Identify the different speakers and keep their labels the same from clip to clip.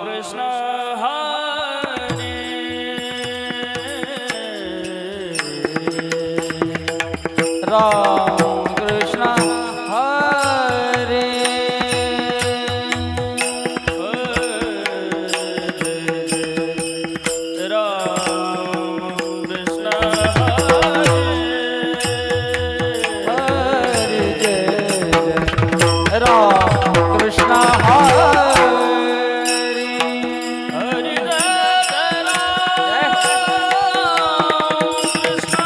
Speaker 1: कृष्ण हरे
Speaker 2: राम कृष्ण हरे
Speaker 1: राम कृष्ण हरे
Speaker 2: हरे जय राम कृष्ण हरे
Speaker 1: हरि जय राम कृष्ण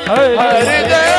Speaker 1: हरे
Speaker 2: हरे जय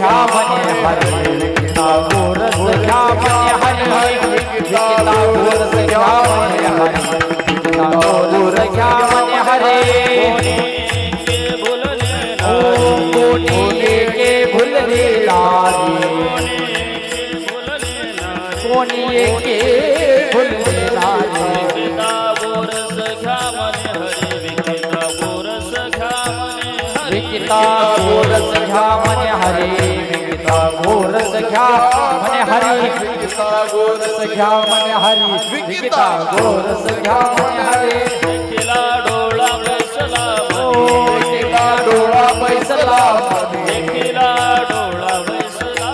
Speaker 2: घ्या म्हणे हरी विकिता गोरस घ्या म्हणे हरी विकिता गोरस घ्या म्हणे हरी विकिता गोरस घ्या म्हणे हरी कोणी के भुलले नारी कोणी के भुलले नारी विकिता गोरस घ्या म्हणे हरी विकिता गोरस घ्या म्हणे हरी विकिता गोरस घ्या म्हणे हरी विकिता गोरस घ्या म्हणे हरी
Speaker 1: देखिला डोळा बैसला
Speaker 2: देखिला डोळा बैसला
Speaker 1: देखिला डोळा बैसला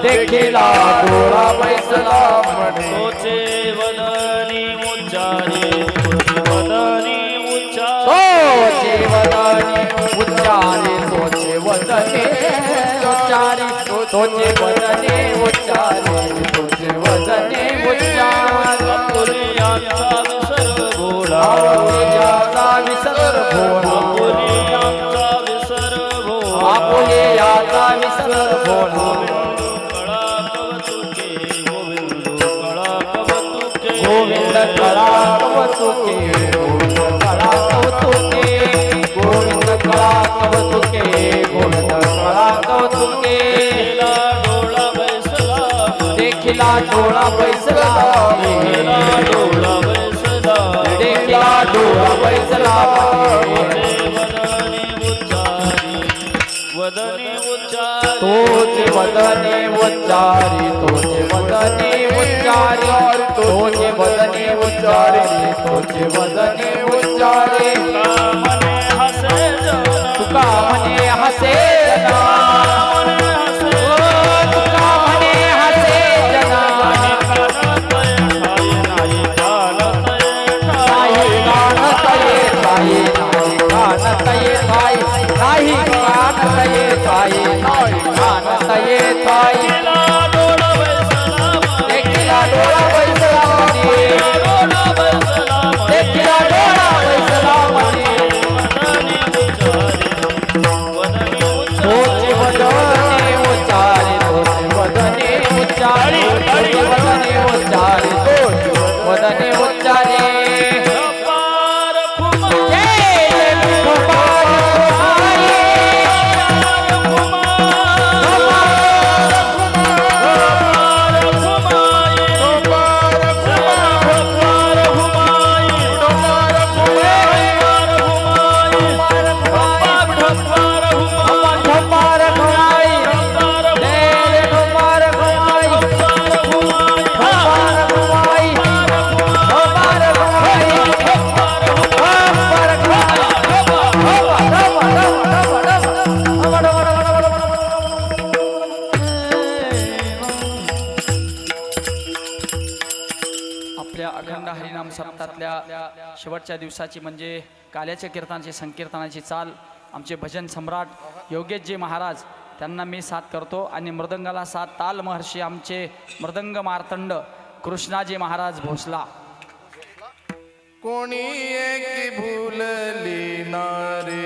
Speaker 2: देखिला डोळा बैसला
Speaker 1: तोचे वदनी उच्चारे वदनी उच्चारे
Speaker 2: तोचे वदनी उच्चारे तोचे वदने उच्चारे तोचे वदने उच्चारे तोचे वदने उच्चारे
Speaker 1: आपुलियांचा विसर भोळा
Speaker 2: आपुलियांचा विसर भोळा
Speaker 1: आपुलियांचा विसर भोळा
Speaker 2: आपुलियांचा विसर भोळा
Speaker 1: गोविंद कळा कवतुके
Speaker 2: गोविंद कळा कवतुके गोविंद कळा कवतुके देखिला डोळा बैसला
Speaker 1: देखिला डोळा बैसला
Speaker 2: देखिला डोळा बैसला
Speaker 1: वदनी उच्चारी
Speaker 2: तोचे वदने उच्चारी तोचे वदने उच्चारी तोचे वदने उच्चारी तोचे वदने उच्चारी
Speaker 1: मने हसे
Speaker 2: तुका म्हणे हसे जना तुका म्हणे हसे जना नाही कानत ये ठाई नाही कानत ये ठाई नाही कानत ये ठाई देखिला डोळा बैसला देखिला डोळा बैसला तोचे वदने उच्चारे तोचे वदने उच्चारे तोचे वदने उच्चारे तोचे वदने उच्चारे आपल्या अखंड हरिनाम सप्ताहातल्या शेवटच्या दिवसाची म्हणजे काल्याच्या कीर्तनाची संकीर्तनाची चाल आमचे भजन सम्राट योगेशजी महाराज त्यांना मी साथ करतो आणि मृदंगाला साथ ताल महर्षी आमचे मृदंग मार्तंड कृष्णाजी महाराज भोसला.
Speaker 3: कोणी एक भूलली नारे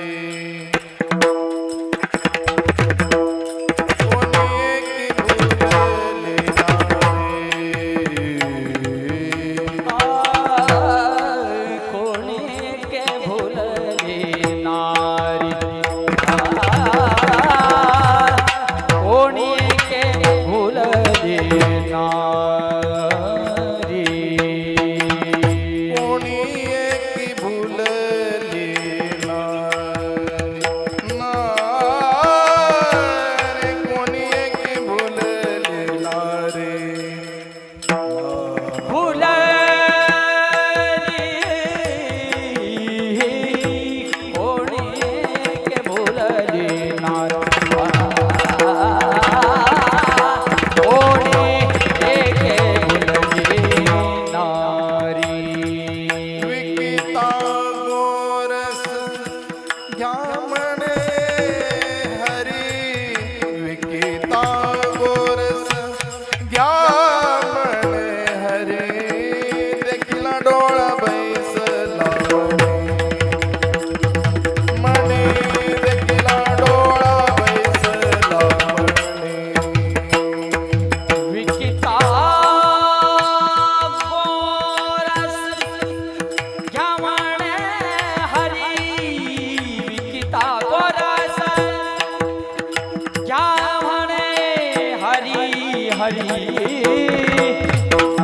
Speaker 2: हरी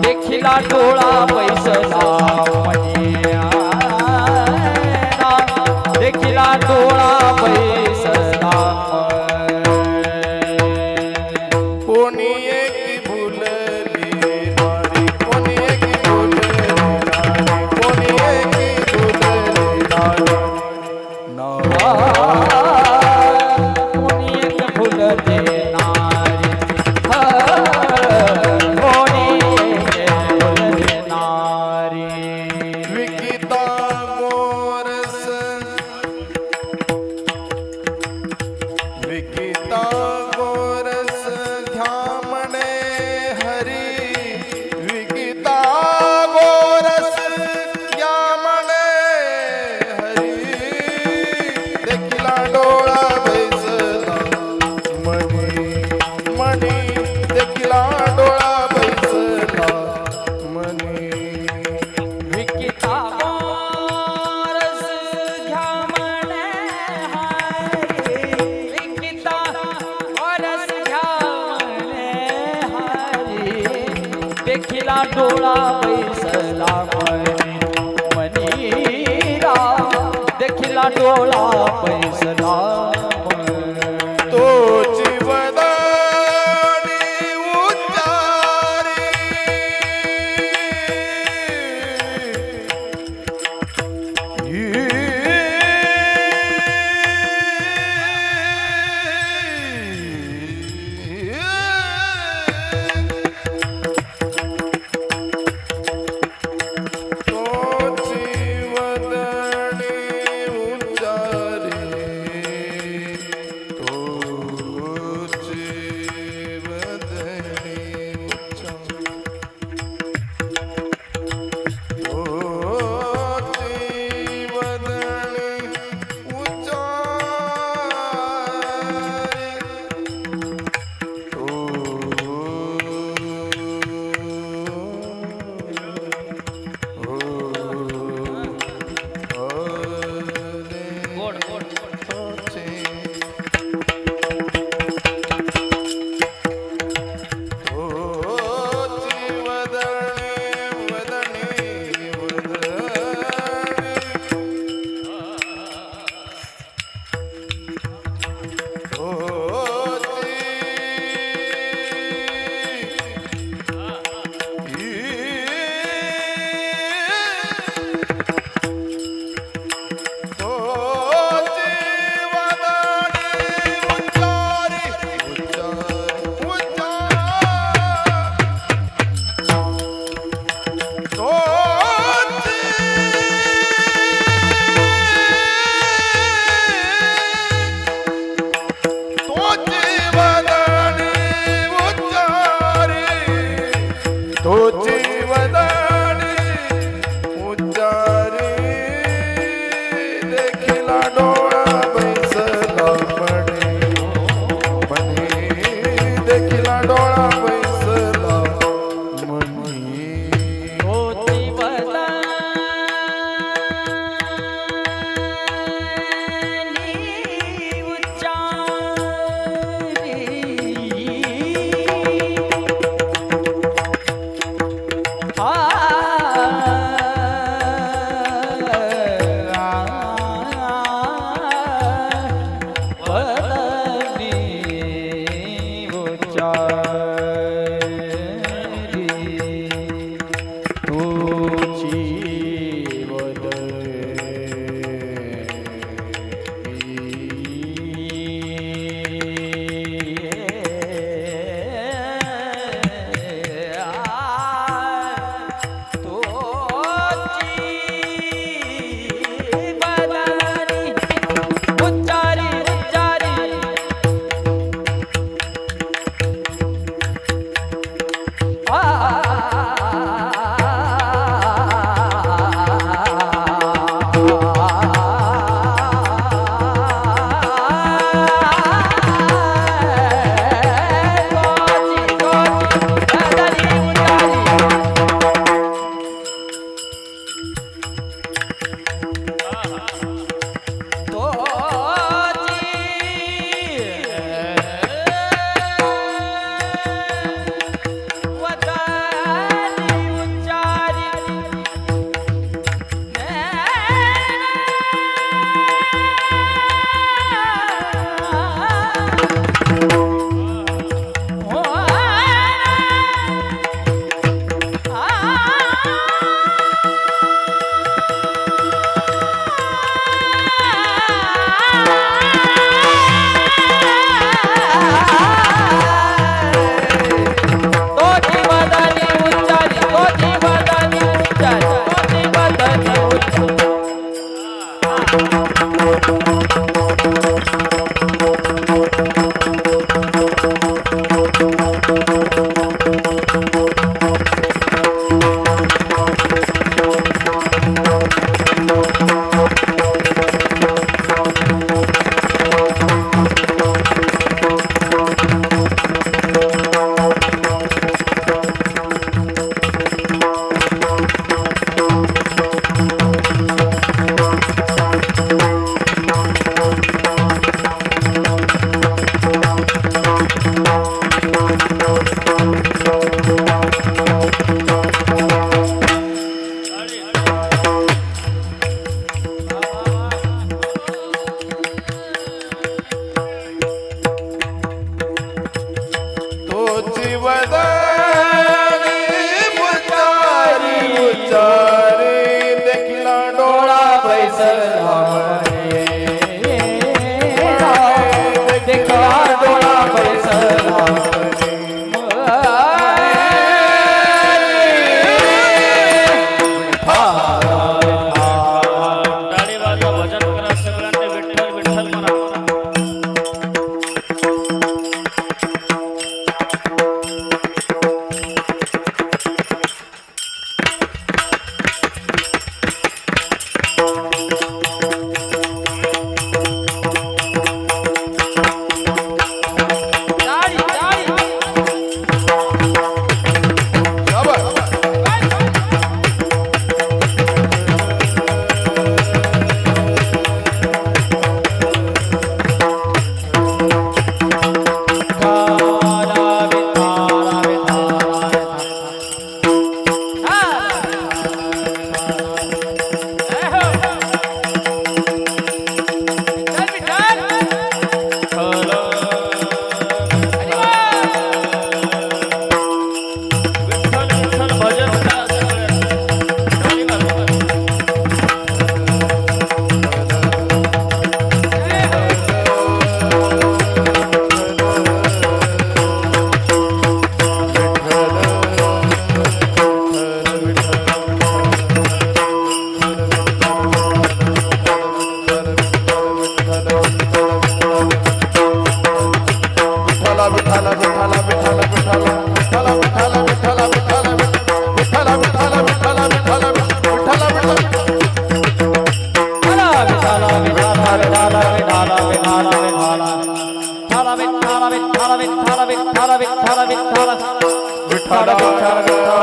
Speaker 2: देखिला डोळा बैसला मनी देखिला डोळा बैसला
Speaker 3: कोणी एक भुलली नारी कोणी एक भुलली नारी कोणी एक भुलली नारी
Speaker 2: कोणी एक फुल देणारी कोणी एक फुल देणारी
Speaker 3: विकिता गोरस विकिता गोरस घ्या म्हणे हरी विकिता गोरस घ्या म्हणे हरी देखिला डोळा बैसला मणी मणी देखिला डोळा बैसला मणी
Speaker 2: विकिता गोरस घ्या म्हणे हरी विकिता गोरस घ्या म्हणे हरी देखिला डोळा बैसला मनीरा देखिला डोळा बैसला
Speaker 3: तो जीवदानी उच्चारी तो जीवदानी उच्चारी तो जीवदानी उच्चारी तो जीवदानी
Speaker 1: गोड गोड तो जीवदानी उच्चारी देखिला डोळा बैसला मणी देखिला डोळा बैसला मणी वदनी उच्चारी उच्चारी देखिला डोळा बैसला
Speaker 2: देखला डोळा बैसला
Speaker 4: टाळी वाजवा भजन करा सगळ्यांनी विठ्ठल विठ्ठल म्हणा विठ्ठल विठ्ठल भजन करा सगळ्यांनी टाळी वाजवा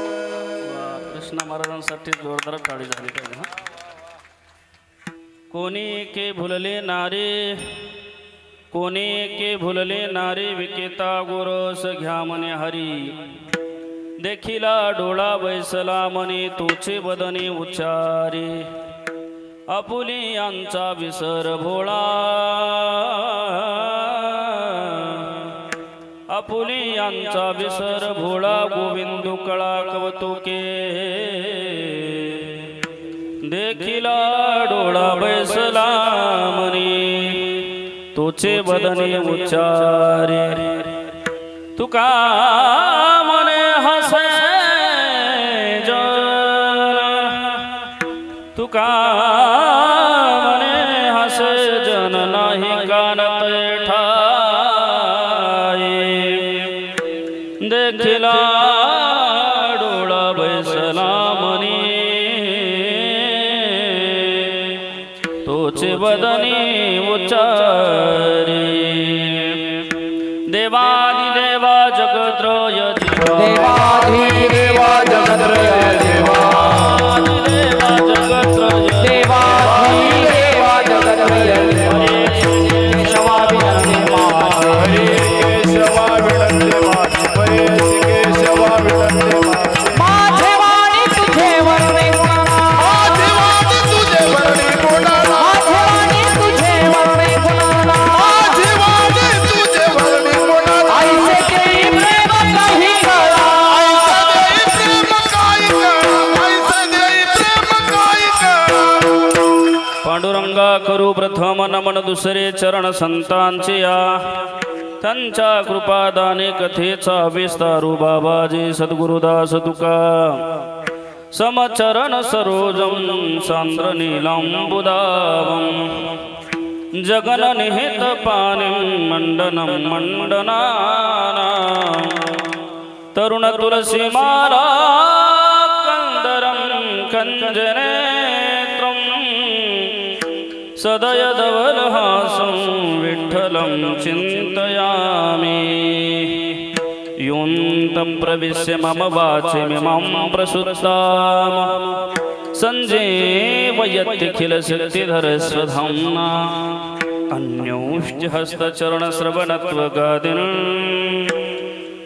Speaker 4: कृष्ण महाराजांसाठी जोरदार टाळी झाली पाहिजे हा कोणी के भुलले नारे कोणी के भुलले नारे विकेता गोरस घ्या म्हणे हरी देखिला डोळा बैसला म्हणे तोचे बदने उच्चारे आपुली यांचा विसर भोळा आपुली यांचा विसर भोळा गोविंदू कळा कवतुके देखिला डोळा बैसला म्हणे तोचे बदने उच्चारे तुका म्हणे हसे जन तुका म्हणे हसे जन नाही गाणत ठाई देखिला डोळा बैसला म्हणे तोचे बदनी उच्चारे देवादि देवा जगत्रय
Speaker 2: देवाधी देवा जगत्रय देवा
Speaker 4: देवा जगत्रय
Speaker 2: देवाधी देवा जगत्रय देवा केशवा विनंती माता
Speaker 1: हरे केशवा विनंती माते हरे केशवा विनंती माते
Speaker 2: माझे वाणी तुझे वर्णे गुणाला
Speaker 1: माझे वाणी तुझे वर्णी गुणाला
Speaker 2: माझे वाणी तुझे वर्णे गुणाला
Speaker 1: माझे वाणी तुझे वर्णी गुणाला
Speaker 2: आईचे केळी प्रेम काही कळा
Speaker 1: ऐसा देई प्रेम काय कळा
Speaker 4: पांडुरंगा करू प्रथम नमन दुसरे चरण संतांचे या त्यांच्या कृपादाने कथेचा विस्तारू बाबाजी सद्गुरुदास तुका समचरण सरोजम सांद्र नीलांबुदावम जगन निहित पानिं मंडनं मंडनाना तरुण तुलसी माला कंदरं कंजनेत्रं सदय धवलहासं विठ्ठलं चिन्तयामि योऽन्तं प्रविश्य मम वाचिमिमां प्रसुप्ताम् सञ्जीवयत्यखिलशक्तिधरस्वधाम्ना अन्योश्च हस्तचरणश्रवणत्वगादिन्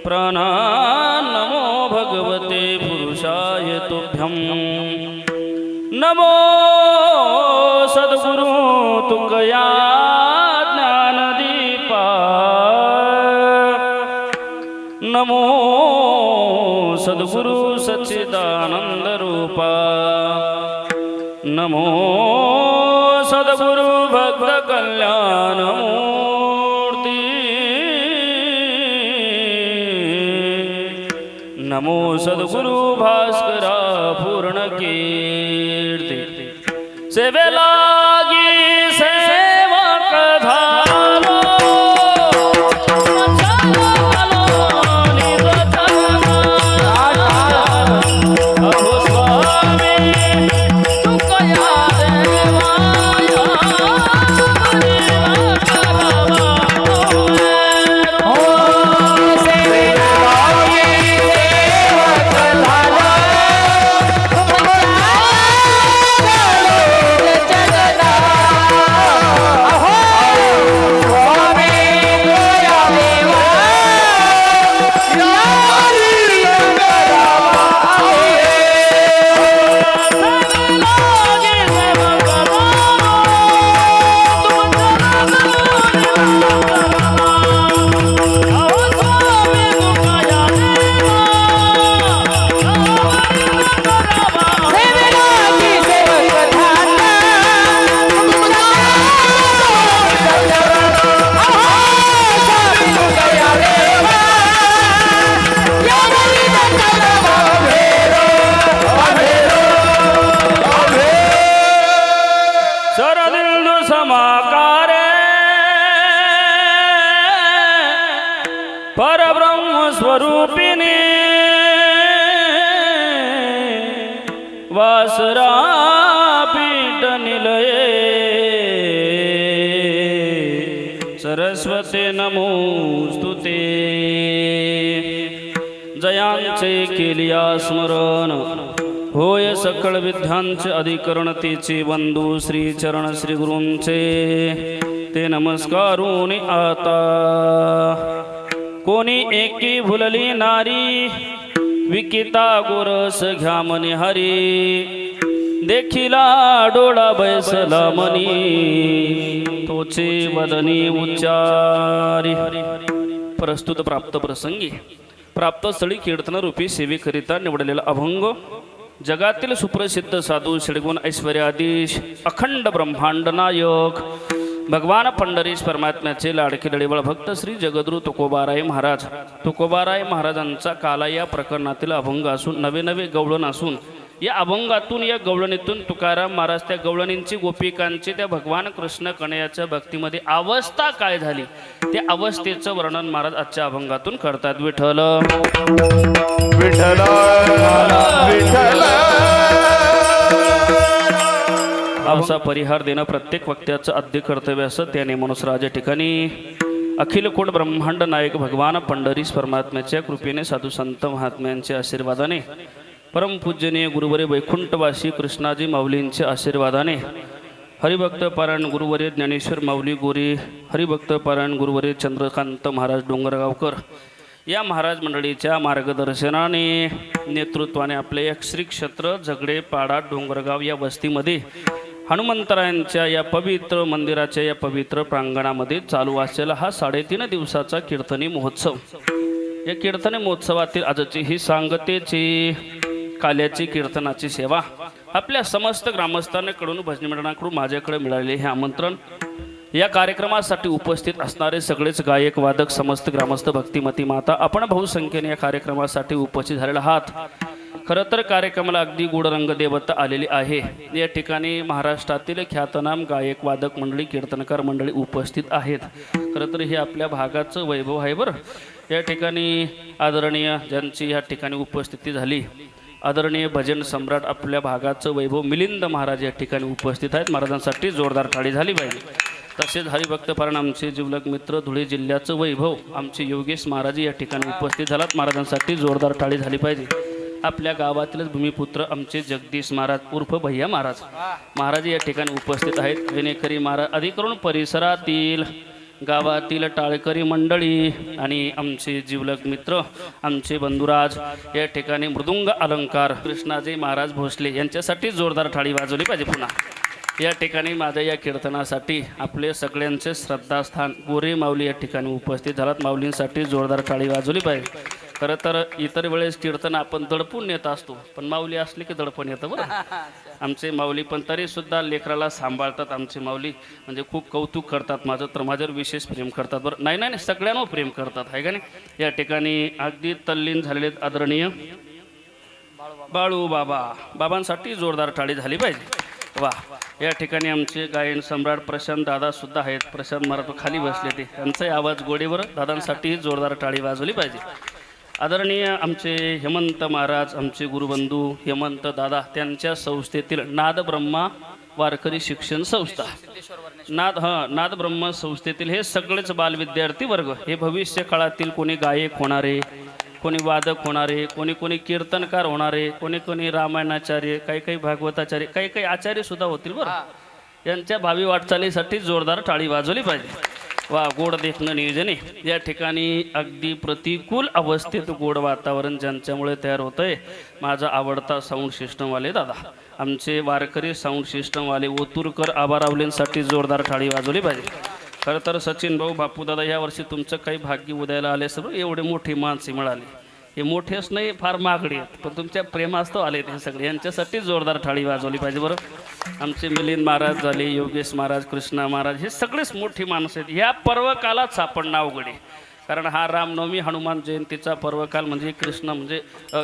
Speaker 4: प्राणान्नमो भगवते पुरुषाय तुभ्यं नमो सद्गुरु तुकया ज्ञानदीपा नमो सद्गुरु सच्चिदानंद रूपा नमो सद्गुरु भक्त कल्याण मूर्ति नमो सद्गुरु भास्करा पूर्ण कीर्ति सेवे लागी सेवक धारो परब्रह्म स्वरूपिणी वासरा पीठ निलये सरस्वते नमोस्तुते जयांचे केलिया स्मरण होय सकळ विद्यांचे अधिकरण तेचे बंधू श्री चरण श्री गुरूंचे ते नमस्कारून आता कोणी एकी भुलली नारी विकिता गोरस घ्या मनी हरी देखिला डोळा बैसला मनी तोचे वदनी उच्चारी प्रस्तुत प्राप्त प्रसंगी प्राप्त स्थळी कीर्तन रूपी सेवेकरिता निवडलेला अभंग जगातील सुप्रसिद्ध साधू षडगुण ऐश्वर्याधीश अखंड ब्रह्मांड नायक भगवान पंढरीश परमात्म्याचे लाडके लढीबळ भक्त श्री जगद्गुरु तुकोबाराय महाराज तुकोबाराय महाराजांचा काला या प्रकरणातील अभंग असून नवे नवे गवळण असून या अभंगातून या गवळणीतून तुकाराम महाराज त्या गवळणींची गोपिकांची त्या भगवान कृष्ण कन्हैयाच्या भक्तीमध्ये अवस्था काय झाली त्या अवस्थेचं वर्णन महाराज आजच्या अभंगातून करतात. विठ्ठल
Speaker 1: विठ्ठल विठ्ठल
Speaker 4: असा परिहार देणं प्रत्येक वक्त्याचं आद्य कर्तव्य असं त्याने मनुष्यराज या ठिकाणी अखिल कोट ब्रह्मांड नायक भगवान पंढरीश परमात्म्याच्या कृपेने साधू संत महात्म्यांच्या आशीर्वादाने परमपूजनीय गुरुवरे वैकुंठवासी कृष्णाजी माऊलींच्या आशीर्वादाने हरिभक्त पारायण गुरुवरे ज्ञानेश्वर माऊली गोरे हरिभक्त पारायण गुरुवरे चंद्रकांत महाराज डोंगरगावकर या महाराज मंडळीच्या मार्गदर्शनाने नेतृत्वाने आपले एक श्री क्षेत्र झगडे पाडा डोंगरगाव या वस्तीमध्ये हनुमंतरायांच्या या पवित्र मंदिराच्या या पवित्र प्रांगणामध्ये चालू असलेला हा 3.5 दिवसाचा कीर्तनी महोत्सव. या कीर्तनी महोत्सवातील आजची ही सांगतेची काल्याची कीर्तनाची सेवा आपल्या समस्त ग्रामस्थांकडून भजनी मंडळाकडून माझ्याकडे मिळालेले हे आमंत्रण या कार्यक्रमासाठी उपस्थित असणारे सगळेच गायक वादक समस्त ग्रामस्थ भक्तिमती माता आपण बहुसंख्येने या कार्यक्रमासाठी उपस्थित झालेला आहात. खरं तर कार्यक्रमाला अगदी गुढ रंगदेवता आलेली आहे. या ठिकाणी महाराष्ट्रातील ख्यातनाम गायक वादक मंडळी कीर्तनकार मंडळी उपस्थित आहेत. खरं तर हे आपल्या भागाचं वैभव आहे बरं. या ठिकाणी आदरणीय ज्यांची या ठिकाणी उपस्थिती झाली आदरणीय भजन सम्राट आपल्या भागाचं वैभव मिलिंद महाराज या ठिकाणी उपस्थित आहेत. महाराजांसाठी जोरदार टाळी झाली पाहिजे. तसेच हरिभक्तपरायण आमचे जिवलग मित्र धुळे जिल्ह्याचं वैभव आमचे योगेश महाराज या ठिकाणी उपस्थित झालात. महाराजांसाठी जोरदार टाळी झाली पाहिजे. आपल्या गावातीलच भूमिपुत्र आमचे जगदीश महाराज उर्फ भैया महाराज या ठिकाणी उपस्थित आहेत. विनेकरी महाराज अधिकरून परिसरातील गावातील टाळकरी मंडळी आणि आमचे जिवलग मित्र आमचे बंधुराज या ठिकाणी मृदुंग अलंकार कृष्णाजी महाराज भोसले यांच्यासाठी जोरदार टाळी वाजवली पाहिजे. पुन्हा या ठिकाणी माझ्या या कीर्तनासाठी आपले सगळ्यांचे श्रद्धास्थान गोरे माऊली या ठिकाणी उपस्थित झालात. माऊलींसाठी जोरदार टाळी वाजवली पाहिजे. खरं तर इतर वेळेस कीर्तन आपण दडपून नेत असतो पण माऊली असले की दडपण येतं बरं. आमचे माऊली पण तरीसुद्धा लेकराला सांभाळतात. आमचे माऊली म्हणजे खूप कौतुक करतात माझं, तर माझ्यावर विशेष प्रेम करतात बरं. नाही नाही सगळ्यांवर प्रेम करतात आहे का नाही. या ठिकाणी अगदी तल्लीन झालेले आदरणीय बाळू बाबांसाठी जोरदार टाळी झाली पाहिजे. वा या ठिकाणी आमचे गायन सम्राट प्रशांत दादासुद्धा आहेत. प्रशांत महाराज खाली बसले ते त्यांचाही आवाज गोडीवर दादांसाठी जोरदार टाळी वाजवली पाहिजे. आदरणीय आमचे हेमंत महाराज आमचे गुरुबंधू हेमंत दादा त्यांच्या संस्थेतील नाद ब्रह्मा वारकरी शिक्षण संस्था नाद ब्रह्म संस्थेतील हे सगळेच बालविद्यार्थी वर्ग हे भविष्य काळातील कोणी गायक होणारे कोणी वादक होणारे कोणी कीर्तनकार होणारे कोणी रामायणाचार्य काही भागवताचार्य काही आचार्य सुद्धा होतील बरं. यांच्या भावी वाटचालीसाठी जोरदार टाळी वाजवली पाहिजे. वा गोड देखणं नियोजने या ठिकाणी अगदी प्रतिकूल अवस्थेत गोड वातावरण ज्यांच्यामुळे तयार होतं आहे. माझा आवडता साऊंड सिस्टमवाले दादा आमचे वारकरी साऊंड सिस्टमवाले ओतूरकर आबारावलेंसाठी जोरदार टाळी वाजवली पाहिजे. खरं तर सचिन भाऊ बापू दादा यावर्षी तुमचं काही भाग्य उदयाला आले सगळं एवढे मोठी माणसे मिळाली. हे मोठेच नाही फार मागडी आहेत पण तुमच्या प्रेमास्तव आले ते सगळे यांच्यासाठी जोरदार टाळी वाजवली पाहिजे बरं. आमचे मिलिंद महाराज झाले योगेश महाराज कृष्णा महाराज हे सगळेच मोठी माणसं आहेत. ह्या पर्वकालाच सापडणं अवघड आहे कारण हा रामनवमी हनुमान जयंतीचा पर्वकाल म्हणजे कृष्ण म्हणजे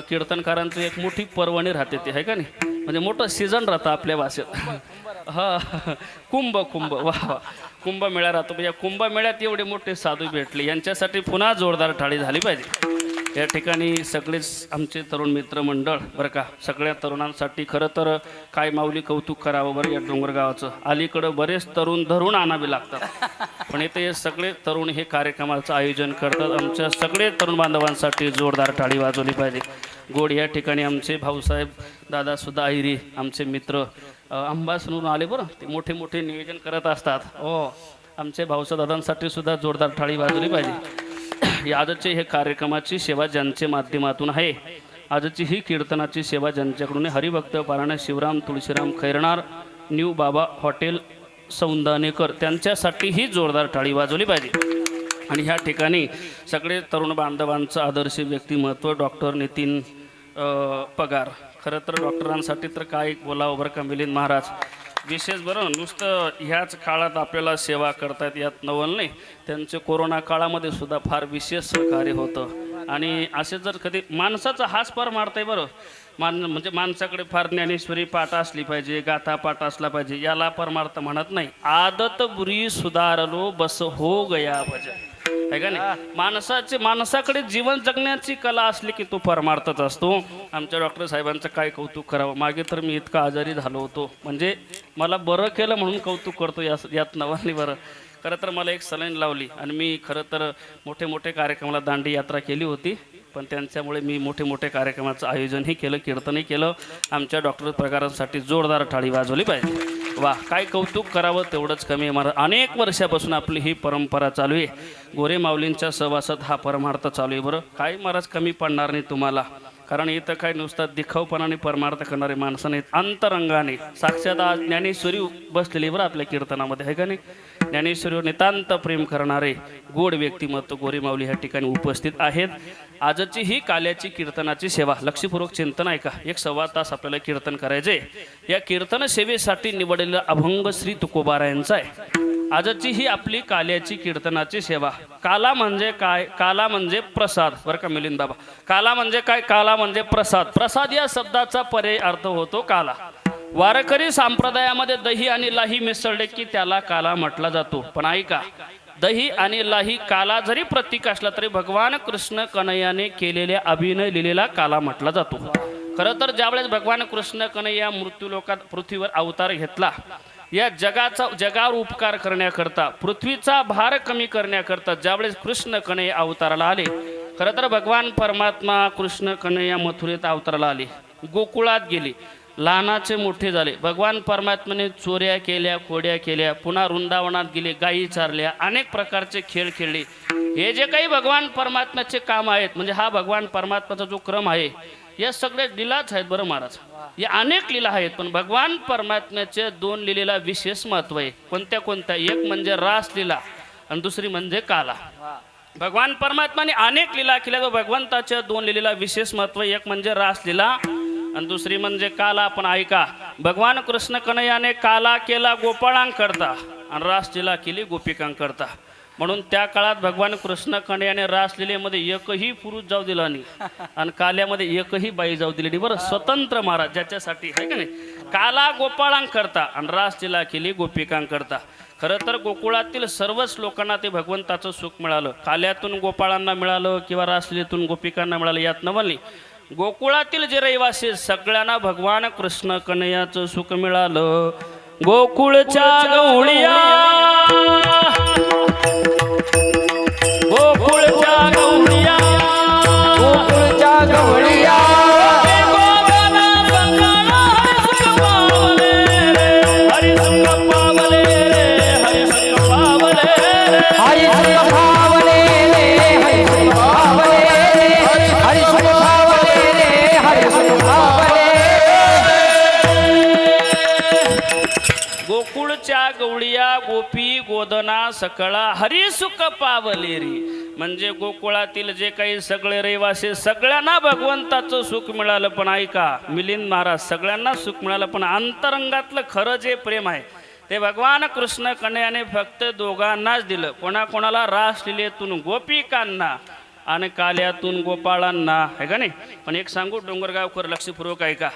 Speaker 4: कीर्तनकारांचं एक मोठी पर्वणी राहते ते आहे का नाही. म्हणजे मोठं सीझन राहतं आपल्या भाषेत. हा कुंभ वा कुंभमेळा राहतो. या कुंभमेळ्यात एवढे मोठे साधू भेटले यांच्यासाठी पुन्हा जोरदार टाळी झाली पाहिजे. या ठिकाणी सगळेच आमचे तरुण मित्रमंडळ बरं का. सगळ्या तरुणांसाठी खरं तर काय माऊली कौतुक करावं बरं या डोंगरगावाचं. अलीकडं बरेच तरुण धरून आणावे लागतात पण इथे हे सगळे तरुण हे कार्यक्रमाचं आयोजन करतात. आमच्या सगळे तरुण बांधवांसाठी जोरदार टाळी वाजवली पाहिजे. गोड या ठिकाणी आमचे भाऊसाहेब दादासुद्धा आहिरी आमचे मित्र अंबासनून आले बरं. ते मोठे नियोजन करत असतात. हो आमचे भाऊसाहेब दादांसाठी सुद्धा जोरदार टाळी वाजवली पाहिजे. आजचे हे कार्यक्रमाची सेवा ज्यांच्या माध्यमातून आहे आजची ही कीर्तनाची सेवा ज्यांच्याकडून हरिभक्त पारायण शिवराम तुळशीराम खैरनार न्यू बाबा हॉटेल सौंदानेकर त्यांच्यासाठी ही जोरदार टाळी वाजवली पाहिजे. आणि ह्या ठिकाणी सगळे तरुण बांधवांचं आदर्श व्यक्तिमत्व डॉक्टर नितीन पगार. खरं तर डॉक्टरांसाठी तर काय बोलावं बरं का. मिलिंद महाराज विशेष बरं नुसतं ह्याच काळात आपल्याला सेवा करतात यात नवल नाही. त्यांचे कोरोना काळामध्ये सुद्धा फार विशेष सहकार्य होतं. आणि असे जर कधी माणसाचा हाच पार मारताय बरं म्हणजे माणसाकडे फार ज्ञानेश्वरी पाठ असली पाहिजे गाथा पाठ असला पाहिजे याला परमार्थ म्हणत नाही. आदत बुरी सुधारलो बस हो गया भजन आहे का नाही. माणसाकडे जीवन जगण्याची कला असली की तो परमार्थच असतो. आमच्या डॉक्टर साहेबांचं काय कौतुक करावं. मागे तर मी इतका आजारी झालो होतो म्हणजे मला बरं केलं म्हणून कौतुक करतो यात नवानी बरं. खरं तर मला एक सलाईन लावली आणि मी खरं तर मोठे कार्यक्रमाला दांडी यात्रा केली होती पण त्यांच्यामुळे मी मोठे कार्यक्रमाचं आयोजनही केलं कीर्तनही केलं. आमच्या डॉक्टर प्रकारांसाठी जोरदार टाळी वाजवली पाहिजे. वा काय कौतुक करावं तेवढंच कमी आहे. मला अनेक वर्षापासून आपली ही परंपरा चालू आहे. गोरे माऊलींच्या सहवासात हा परमार्थ चालू आहे बरं. काय महाराज कमी पडणार नाही तुम्हाला कारण इथं काय नुसतं दिखावपणाने परमार्थ करणारे माणसं नाहीत. अंतरंगाने साक्षात आज ज्ञानेश्वरी बसलेली बरं आपल्या कीर्तनामध्ये आहे का नाही. ज्ञानेश्वरीवर नितांत प्रेम करणारे गोड व्यक्तिमत्व गोरे माऊली ह्या ठिकाणी उपस्थित आहेत. आजची ही काल्याची कीर्तनाची सेवा लक्षपूर्वक चिंतन ऐका. 1-1.25 तास आपल्याला कीर्तन करायचे. या कीर्तन सेवेसाठी निवडलेला अभंग श्री तुकोबारायांचा आहे. आजची ही आपली काल्याची कीर्तनाची सेवा. काला म्हणजे काय? काला म्हणजे प्रसाद. बरं का मिलिंद बाबा, काला म्हणजे काय? काला म्हणजे प्रसाद. प्रसाद या शब्दाचा पर्याय अर्थ होतो काला. वारकरी संप्रदायामध्ये दही आणि लाही मिसळले की त्याला काला म्हटला जातो. पण ऐका, दही आणि लाही काला जरी प्रतीक असला तरी भगवान कृष्ण कन्हैयाने केलेल्या अभिनय लिलेला काला म्हटला जातो. खरं तर ज्यावेळेस भगवान कृष्ण कन्हैया मृत्यूलोकात पृथ्वीवर अवतार घेतला, या जगावर उपकार करण्याकरता, पृथ्वीचा भार कमी करण्याकरता ज्यावेळेस कृष्ण कन्हैया अवताराला आले, खरं तर भगवान परमात्मा कृष्ण कन्हैया मथुरेत अवताराला आले, गोकुळात गेले, लहानाचे मोठे झाले. भगवान परमात्म्याने चोऱ्या केल्या, खोड्या केल्या, पुन्हा वृंदावनात गेले, गायी चारल्या, अनेक प्रकारचे खेळ खेळले. हे जे काही भगवान परमात्म्याचे काम आहेत, म्हणजे हा भगवान परमात्म्याचा जो क्रम आहे, या सगळ्या लीलाच आहेत. बरं महाराज, या अनेक लीला आहेत, पण भगवान परमात्म्याच्या 2 लीलेला विशेष महत्त्व आहे. कोणत्या? एक म्हणजे रास लीला आणि दुसरी म्हणजे काला. भगवान परमात्म्याने अनेक लीला केल्या, तर भगवंताच्या 2 लीलेला विशेष महत्त्व. एक म्हणजे रास लीला आणि दुसरी म्हणजे काला. पण ऐका, भगवान कृष्ण कन्हैयाने काला केला गोपाळांकरता आणि रासलीला केली गोपिकांकरता. म्हणून त्या काळात भगवान कृष्ण कन्हैयाने रासलीलेमध्ये एकही पुरुष जाऊ दिला नाही आणि काल्यामध्ये एकही बाई जाऊ दिली नाही. बरं, स्वतंत्र महाराज ज्याच्यासाठी आहे का नाही, काला गोपाळांकरता आणि रासलीला केली गोपिकांकरता. खरं तर गोकुळातील सर्वच लोकांना ते भगवंताचं सुख मिळालं. काल्यातून गोपाळांना मिळालं किंवा रासलीतून गोपिकांना मिळालं, यात नवल नाही. गोकुळातील जे रहिवासी सगळ्यांना भगवान कृष्ण कन्हैयाचं सुख मिळालं. गोकुळच्या गवळिया, गोकुळच्या गवळिया,
Speaker 2: गोकुळच्या गवळिया,
Speaker 4: हरी सुख पावले रे, हरी सुख पावले रे,
Speaker 2: हरी सुख पावले रे, हरी सुख पावले रे, हरी सुख पावले रे, हरी सुख पावले.
Speaker 4: गोकुळच्या गवळिया, गोपी गोदना सकळा, हरी सुख पावले रे. म्हणजे गोकुळातील जे काही सगळे रहिवासी सगळ्यांना भगवंताचं सुख मिळालं. पण ऐका मिलिंद महाराज, सगळ्यांना सुख मिळालं, पण अंतरंगातलं खरं जे प्रेम आहे ते भगवान कृष्ण कन्हैयाने फक्त दोघांनाच दिलं. कोणाकोणाला? रासलीलेतून गोपिकांना आणि काल्यातून गोपाळांना, आहे का नाही. पण एक सांगू डोंगरगावकर, लक्षपूर्वक ऐका,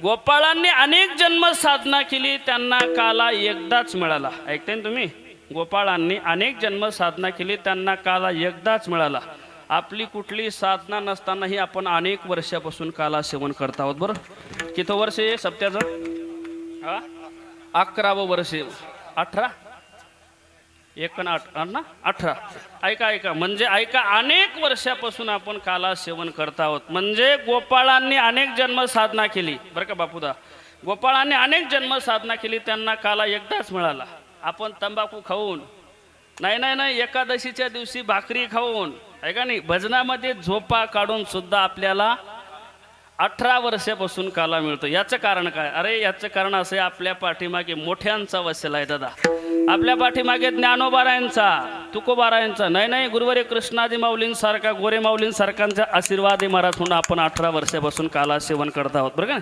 Speaker 4: गोपाळांनी अनेक जन्म साधना केली, त्यांना काला एकदाच मिळाला. ऐकताय ना तुम्ही? गोपाळांनी अनेक जन्म साधना केली, त्यांना काला एकदाच मिळाला. आपली कुठली साधना नसतानाही आपण अनेक वर्षापासून काला सेवन करत आहोत. बरं, किती वर्ष आहे सप्त्याचं? 11वं वर्ष. 18 1 आणि 8 ना 18. ऐका म्हणजे ऐका, अनेक वर्षापासून आपण काला सेवन करत आहोत. म्हणजे गोपाळांनी अनेक जन्म साधना केली. बरं का बापूदा, गोपाळांनी अनेक जन्म साधना केली, त्यांना काला एकदाच मिळाला. आपण तंबाखू खाऊन, नाही एकादशीच्या दिवशी भाकरी खाऊन, आहे का नाही, भजनामध्ये झोपा काढून सुद्धा आपल्याला 18 वर्षापासून काला मिळतो. याचं कारण काय? अरे याचं कारण असं आहे, आपल्या पाठीमागे मोठ्यांचा वसेला आहे दादा. आपल्या पाठीमागे ज्ञानोबारायांचा, तुकोबारायांचा, नाही गुरुवारी कृष्णाजी माऊलींसारखा, गोरे माऊलींसारख्यांचा आशीर्वाद आहे महाराज, म्हणून आपण 18 वर्षापासून काला सेवन करत आहोत. बरं का?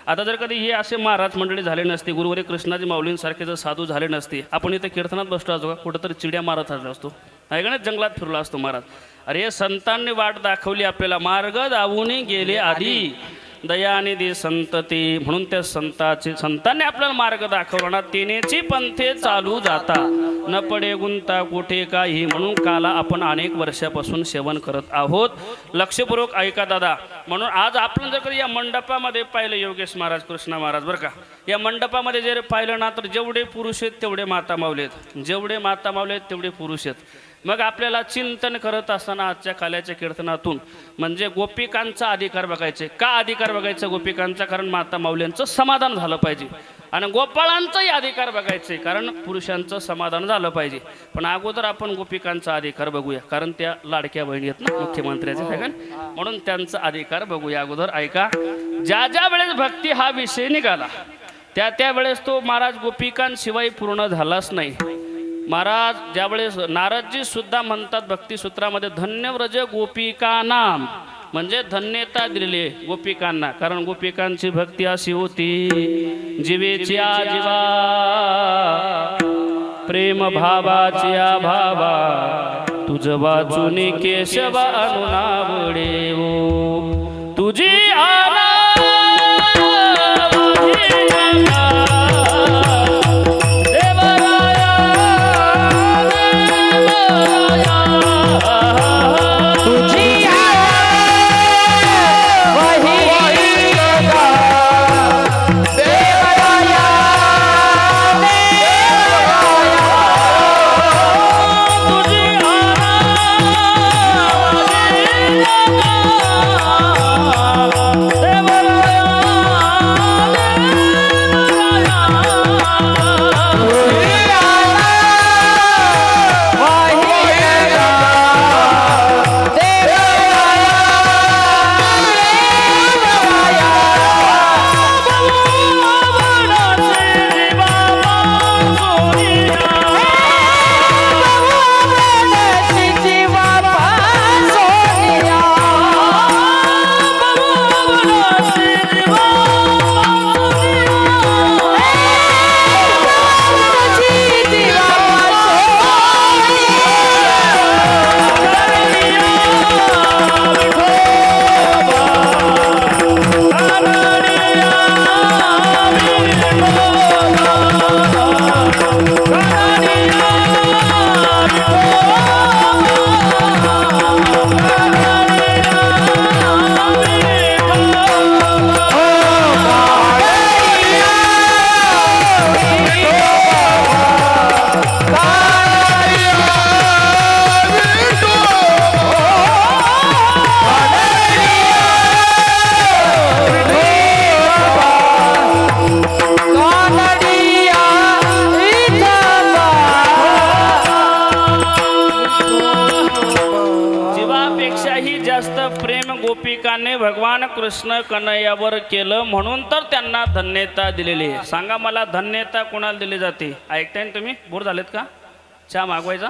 Speaker 4: आता जर कधी हे असे महाराज मंडळी झाले नसते, गुरुवारी कृष्णाजी माऊलींसारखे जर साधू झाले नसते, आपण इथे कीर्तनात बसलो असतो का? कुठंतरी चिड्या मारत असलो असतो, आहे का नाही, जंगलात फिरलो असतो महाराज. अरे संतांनी वाट दाखवली आपल्याला, मार्ग दावून गेले आधी, दयानिधी संतती. म्हणून त्या संतांनी आपल्याला मार्ग दाखवला ना, तेनेची पंथे चालू जाता, न पडे गुंता कुठे काही. म्हणून काला आपण अनेक वर्षापासून सेवन करत आहोत. लक्षपूर्वक ऐका दादा. म्हणून आज आपण जर कधी या मंडपामध्ये पाहिलं, योगेश महाराज, कृष्णा महाराज, बरं का, या मंडपामध्ये जर पाहिलं ना, तर जेवढे पुरुष आहेत तेवढे माता माऊले आहेत, जेवढे माता माऊले आहेत तेवढे पुरुष आहेत. मग आपल्याला चिंतन करत असताना आजच्या काल्याच्या कीर्तनातून म्हणजे गोपिकांचा अधिकार बघायचे. का अधिकार बघायचा गोपिकांचा? कारण माता माऊल्यांचं समाधान झालं पाहिजे. आणि गोपाळांचाही अधिकार बघायचे, कारण पुरुषांचं समाधान झालं पाहिजे. पण अगोदर आपण गोपिकांचा अधिकार बघूया, कारण त्या लाडक्या बहिणी आहेत ना मुख्यमंत्र्याच्या, आहे का? म्हणून त्यांचा अधिकार बघूया अगोदर. ऐका, ज्या वेळेस भक्ती हा विषय निघाला त्या वेळेस तो महाराज गोपिकांशिवाय पूर्ण झालाच नाही. महाराज ज्यावेळेस नारदजी सुद्धा म्हणतात भक्तिसूत्रामध्ये धन्य व्रज गोपिका नाम म्हणजे धन्यता दिलेली आहे गोपिकांना. कारण गोपिकांची भक्ती अशी होती जीवेच्या जीवा प्रेम भावाची भावा तुझ वाचून केशवा अनुनावडे ओ तुझी आला गोपिकाने भगवान कृष्ण कन्हैयावर केलं म्हणून तर त्यांना धन्यता दिलेली आहे. सांगा मला धन्यता कोणाला दिली जाते? ऐकताय ना तुम्ही? बोर झालेत का? चहा मागवायचा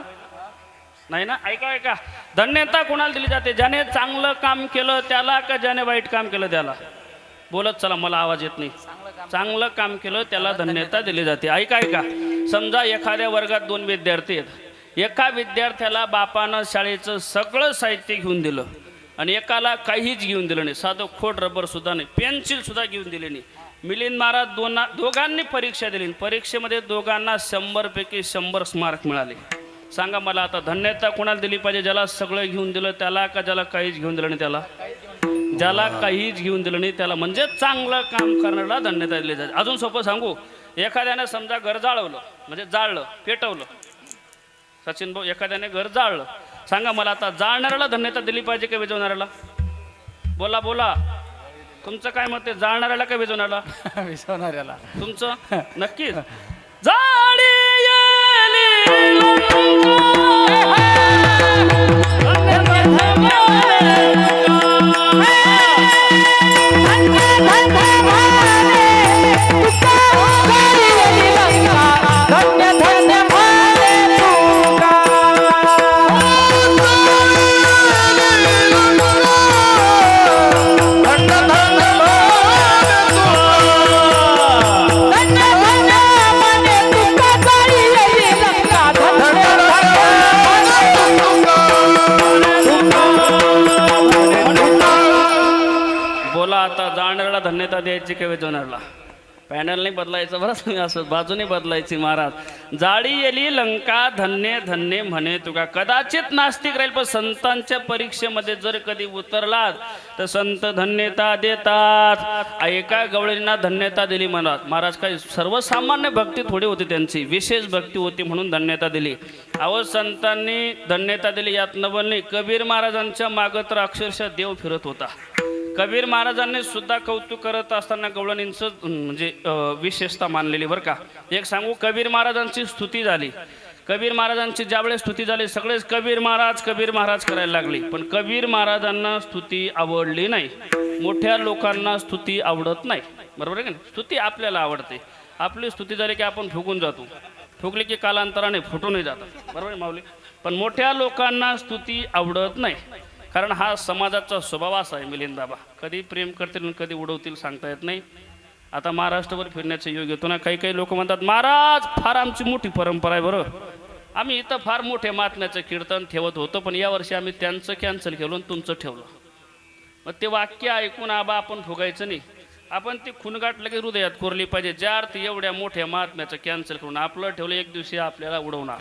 Speaker 4: नाही ना? ऐका ऐका, धन्यता कोणाला दिली जाते? ज्याने चांगलं काम केलं त्याला का ज्याने वाईट काम केलं त्याला? बोलत चला, मला आवाज येत नाही. चांगलं काम केलं त्याला धन्यता दिली जाते. ऐका ऐका, समजा एखाद्या वर्गात दोन विद्यार्थी आहेत. एका विद्यार्थ्याला बापानं शाळेचं सगळं साहित्य घेऊन दिलं आणि एकाला काहीच घेऊन दिलं नाही. साधं खोड रबर सुद्धा नाही, पेन्सिल सुद्धा घेऊन दिली नाही. मिलिंद महाराज दोघांनी परीक्षा दिली. परीक्षेमध्ये दोघांना 100 पैकी 100 मार्क मिळाले. सांगा मला आता धन्यता कोणाला दिली पाहिजे? ज्याला सगळं घेऊन दिलं त्याला का ज्याला काहीच घेऊन दिलं नाही त्याला? ज्याला काहीच घेऊन दिलं नाही त्याला, म्हणजे चांगलं काम करण्याला धन्यता दिली जाते. अजून सोपं सांगू, एखाद्याने समजा घर जाळवलं, म्हणजे जाळलं, पेटवलं. सचिन भाऊ, एखाद्याने घर जाळलं, सांगा मला आता जाळणाऱ्याला धन्यता दिली पाहिजे का विझवणाऱ्याला? बोला बोला, तुमचं काय मत आहे? जाळणाऱ्याला का विझवणाऱ्याला?
Speaker 2: विसरणाऱ्याला.
Speaker 4: तुमचं नक्कीच. जाळी धन्यता द्यायची का विझवणाऱ्याला? पॅनल नाही बदलायचं बरं, तुम्ही असं बाजूने बदलायची. महाराज, जाळी येली लंका धन्य धन्य म्हणे तुका. कदाचित नास्तिक राहील, पण संतांच्या परीक्षेमध्ये जर कधी उतरलात तर संत धन्यता देतात. एका गवळींना धन्यता दिली महाराज. महाराज काय सर्वसामान्य भक्ती थोडी होती, त्यांची विशेष भक्ती होती म्हणून धन्यता दिली. अहो, संतांनी धन्यता दिली यात नवल नाही. कबीर महाराजांच्या मागं तर अक्षरशः देव फिरत होता. कबीर महाराजांनी सुद्धा कौतुक करत असताना गवळणींचं म्हणजे विशेषता मानलेली बरं का. एक सांगू, कबीर महाराजांची स्तुती झाली. कबीर महाराजांची ज्यावेळेस स्तुती झाली सगळेच कबीर महाराज करायला लागले. पण कबीर महाराजांना स्तुती आवडली नाही. मोठ्या लोकांना स्तुती आवडत नाही, बरोबर आहे का? स्तुती आपल्याला आवडते. आपली स्तुती झाली की आपण फुगून जातो. फुगले की कालांतराने फुटूनही जातात, बरोबर आहे माऊली. पण मोठ्या लोकांना स्तुती आवडत नाही, कारण हा समाजाचा स्वभाव असा आहे मिलिंदाबा, कधी प्रेम करतील आणि कधी उडवतील सांगता येत नाही. आता महाराष्ट्रभर फिरण्याचा योग येतो ना, काही काही लोक म्हणतात महाराज फार आमची मोठी परंपरा आहे, बरं आम्ही इथं फार मोठे महात्म्याचं कीर्तन ठेवत होतो, पण यावर्षी आम्ही त्यांचं कॅन्सल केलं आणि तुमचं ठेवलं. मग ते वाक्य ऐकून आबा आपण फुगायचं नाही, आपण ती खुणगाट लगेच हृदयात कोरली पाहिजे. ज्या अर्थी एवढ्या मोठ्या महात्म्याचं कॅन्सल करून आपलं ठेवलं, एक दिवशी आपल्याला उडवणार,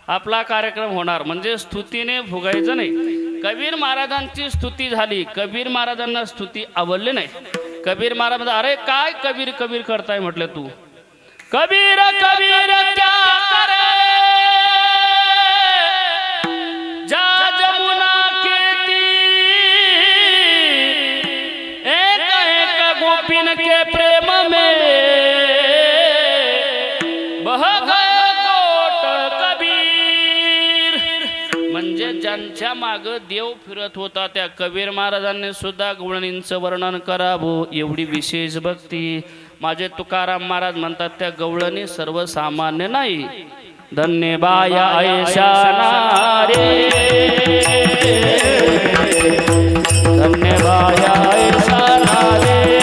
Speaker 4: आपला कार्यक्रम होणार. म्हणजे स्तुतीने फुगायचं नाही. कबीर महाराजांची स्तुती झाली, कबीर महाराजांना स्तुती आवडली नाही. कबीर महाराज म्हणतात अरे काय कबीर कबीर करताय, म्हटलं तू कबीर कबीर क्या करे जा जमुना के तीर एक एक गोपिन के प्रेम में बह गए कोट कबीर. म्हणजे ज्यांच्या माग देव फिरत होता त्या कबीर महाराजांनी सुद्धा गवळणींचं वर्णन करावं, एवढी विशेष भक्ती. माझे तुकाराम महाराज म्हणतात त्या गवळणी सर्वसामान्य नाही. धन्य बाया ऐशा नारे, धन्य बाया ऐशा नारे,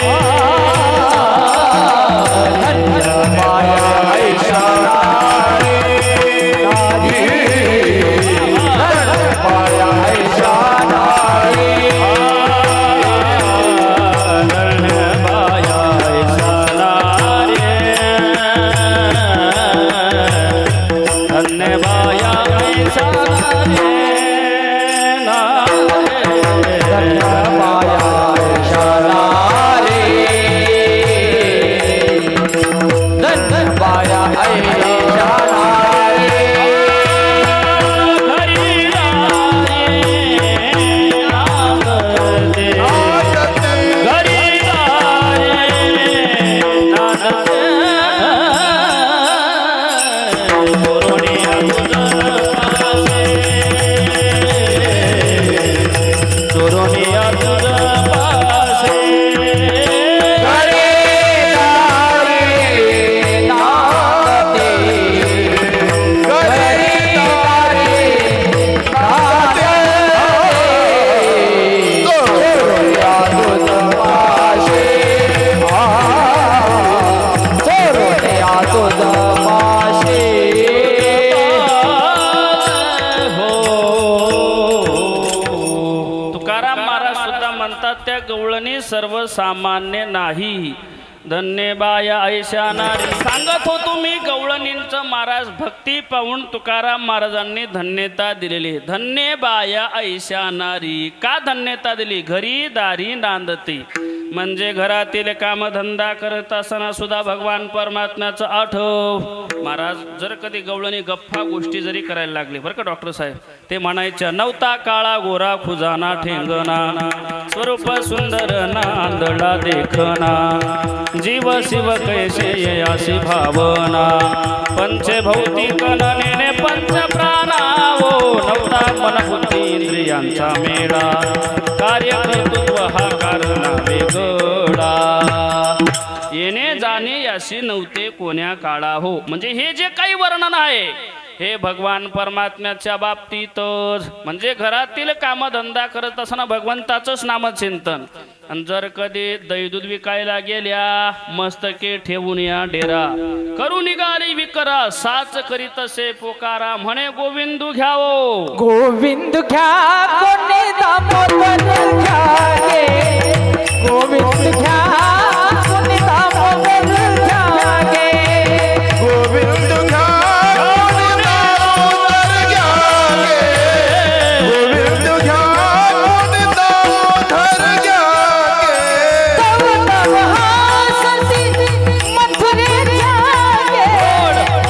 Speaker 4: धन्य बाया ऐशा नारे, बाया ऐशा नारे, धन्य बाया ऐशा नारे, धन्य बाया ऐशा नारे, धन्य बाया ऐशा नारे, धन्य बाया ऐशा नारे. हरी रारे नाम दे, हरी रारे नाम दे, चोरोनिया तुझ पासे, हरी रारे नाम दे, हरी रारे नाम दे, चोरोनिया तुझ पासे, चोरोनिया तुझ पासे हो. तुकाराम महाराज सुद्धा म्हणतात त्या गवळणी सर्वसामान्य नाही. धन्य बाया ऐशा नारी. सांगत होतो मी गवळणींचं महाराज भक्ती पाहून तुकाराम महाराजांनी धन्यता दिलेली. धन्य बाया ऐशा नारी. का धन्यता दिली? घरी दारी नांदते, म्हणजे घरातील कामधंदा करत असताना सुद्धा भगवान परमात्म्याचं आठव. महाराज जर कधी गवळणी गप्पा गोष्टी जरी करायला लागले बरं का डॉक्टर साहेब, ते म्हणायच्या नवता काळा गोरा खुजाना ठेंगना, स्वरूप सुंदर नांदडा देखना, जीव शिव कैसे अशी भावना, पंचभौतिक ननेने पंच प्राणावो, नवता मन बुद्धी इंद्रियांचा मेळा, कार्य कर्तृत्व हा कारणा वेगळा, येणे जाणे याशी नव्हते कोण्या काळा हो. म्हणजे हे जे काही वर्णन आहे हे भगवान परमात्म्याच्या बाबतीतच, म्हणजे घरातील कामधंदा करत असताना भगवंताचंच नामचिंतन. आणि जर कधी दही दूध विकायला गेल्या मस्तके ठेवून या डेरा, करू निघाली विकरा, साच करीत असे पोकारा, म्हणे गोविंदू घ्यावो,
Speaker 5: गोविंद घ्या कोणी दामोदर घ्या गे, गोविंद घ्या कोणी दामोदर घ्या गे,
Speaker 3: गोविंद घ्या कोणी दामोदर घ्या गे, गोविंद घ्या कोणी दामोदर घ्या गे,
Speaker 5: तव तव हासती मथुरे जागे,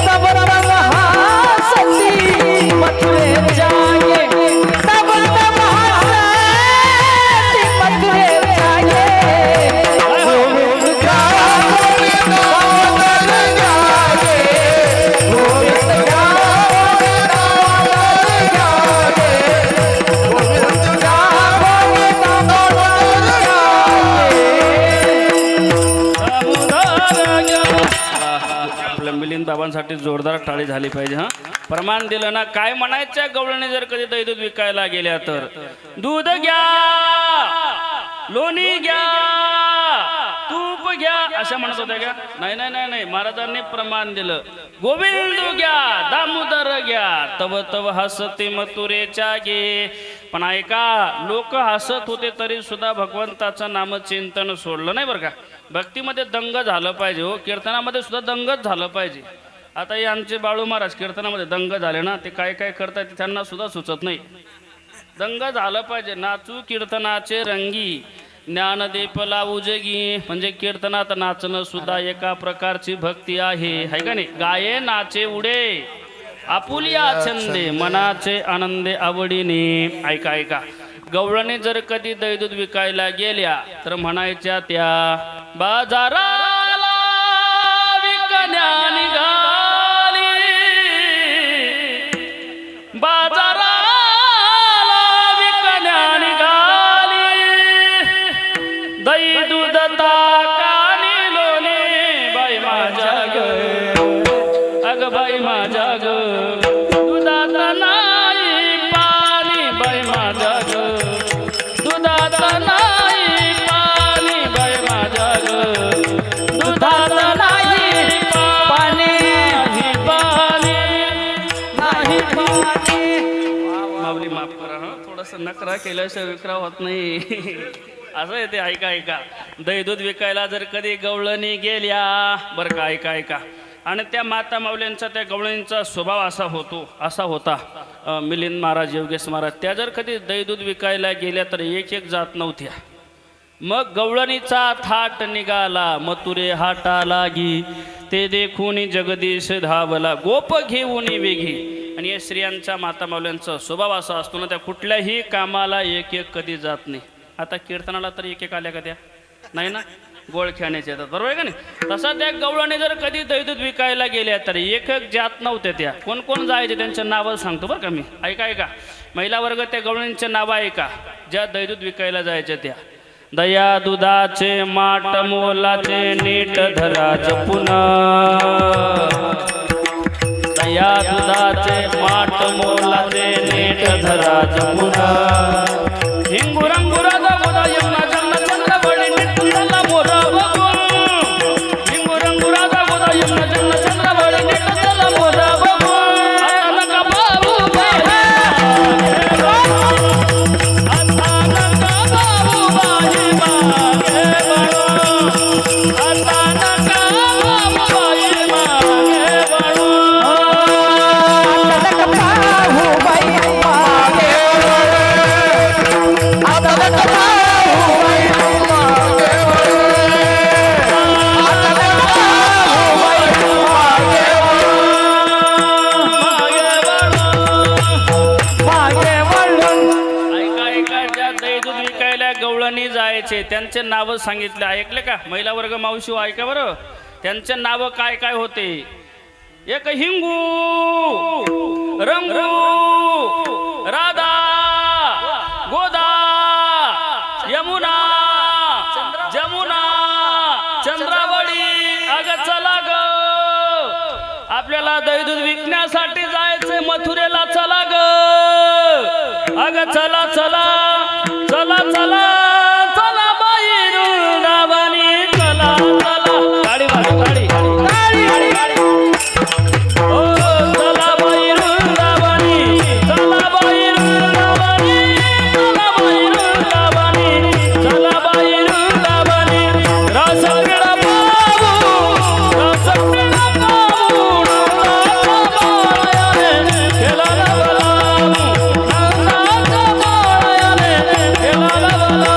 Speaker 5: तव तव हासती मथुरे जागे, तव तव हासती मथुरे जागे,
Speaker 4: मिलिंद बाबांसाठी जोरदार टाळी झाली पाहिजे हां. प्रमाण दिलं ना. काय म्हणायच्या गवळणी जर कधी दही दूध विकायला गेल्या तर दूध घ्या, लोणी घ्या, तूप घ्या असं म्हणत होत्या का? नाही नाही नाही नाही, महाराजांनी प्रमाण दिलं. गोविंद घ्या, दामोदर घ्या, तव तव हसते मथुरेच्या गे. पण ऐका, लोक हसत होते तरी सुद्धा भगवंताचं नामचिंतन सोडलं नाही बरं का. भक्तीमध्ये दंग झालं पाहिजे हो, कीर्तनामध्ये सुद्धा दंगच झालं पाहिजे. आता हे आमचे बाळू महाराज कीर्तनामध्ये दंग झाले ना, ते काय काय करतात ते त्यांना सुद्धा सुचत नाही. दंग झालं पाहिजे. नाचू कीर्तनाचे रंगी, ज्ञानदीप लावू जगी. म्हणजे कीर्तनात नाचणं सुद्धा एका प्रकारची भक्ती आहे, है का नाही. गाये नाचे उडे आपुलिया छंदे, मनाचे आनंदे आवडीने. ऐका ऐका, गवळणी जर कधी दही दूध विकायला गेल्या तर म्हणायच्या त्या बाजाराला विकण्या निघाली, बाजाराला विकण्या निघाली, दही दूध ताकानी लोणी. बाई माझ्या ग, अग बाई माझ्या ग, दुधात नाही पाणी. बाई माझ्या ग, दुधात नाही पाणी. बाई माझ्या ग, दुधात नाही पाणी. नाही पाणी. माऊली माफ करा हा, थोडंसं नकरा केल्याशिवाय विक्रा होत नाही. असं येते. ऐका ऐका, दही दूध विकायला जर कधी गवळणी गेल्या बरं का, ऐका ऐका, आणि त्या माता माऊल्यांचा त्या गवळणींचा स्वभाव असा होता. मिलिंद महाराज, योगेश महाराज, त्या जर कधी दही दूध विकायला गेल्या तर एक एक जात नव्हत्या. मग गवळणीचा थाट निघाला, मथुरे हाटा लागी, ते देखून जगदीश धावला, गोप घेऊन वेगी. आणि या स्त्रियांचा माता माऊल्यांचा स्वभाव असा असतो ना, त्या कुठल्याही कामाला एक एक कधी जात नाही. आता कीर्तनाला तर एक एक आल्या का त्या? नाही ना, गोळ खेळण्याचे येतात, बरोबर आहे का नाही. तसा त्या गवळणी जर कधी दही दूध विकायला गेल्या तर एक एक जात नव्हत्या त्या. कोण कोण जायचे त्यांच्या नावं सांगतो बरं का मी. ऐका ऐका, महिला वर्ग त्या गवळणींचे नावं ऐका ज्या दही दूध विकायला जायच्या त्या. दया दुधाचे माट मोलाचे नीट धरा जपून, दया दुधाचे माट मोलाचे नीट धरा जपून. हिंगुरंगुराचा गोदा यमुना चंद्र चंद्र बळी निटला मोरा बघून, हिंगुरंगुराचा गोदा यमुना चंद्र चंद्र बळी निटला मोरा बघून. आता नका बाबू बाई, आता नका बाबू बाई मागे बळू, आता नका बाबू बाई मागे बळू. गवळणी जायचे त्यांचे नाव सांगितले, ऐकले का महिला वर्ग मावशी? ऐका बरं, त्यांचे नाव काय काय होते. एक हिंगू, रंगू, राधा, गोदा, यमुना, जमुना, चंद्रावळी. अग चला ग, आपल्याला दही दूध विकण्यासाठी जायचंय मथुरेला, चला ग. अग चला चला चला चला चला बाई वृंदावनी, चला चला. गाडी गाडी गाडी गाडी. ओ चला बाई वृंदावनी, चला बाई वृंदावनी, चला बाई वृंदावनी, चला बाई वृंदावनी. रस पिळा बाबू, रस पिळा बाबू, नंदाच्या बाळाने केला नवला, नंदाच्या बाळाने केला नवला.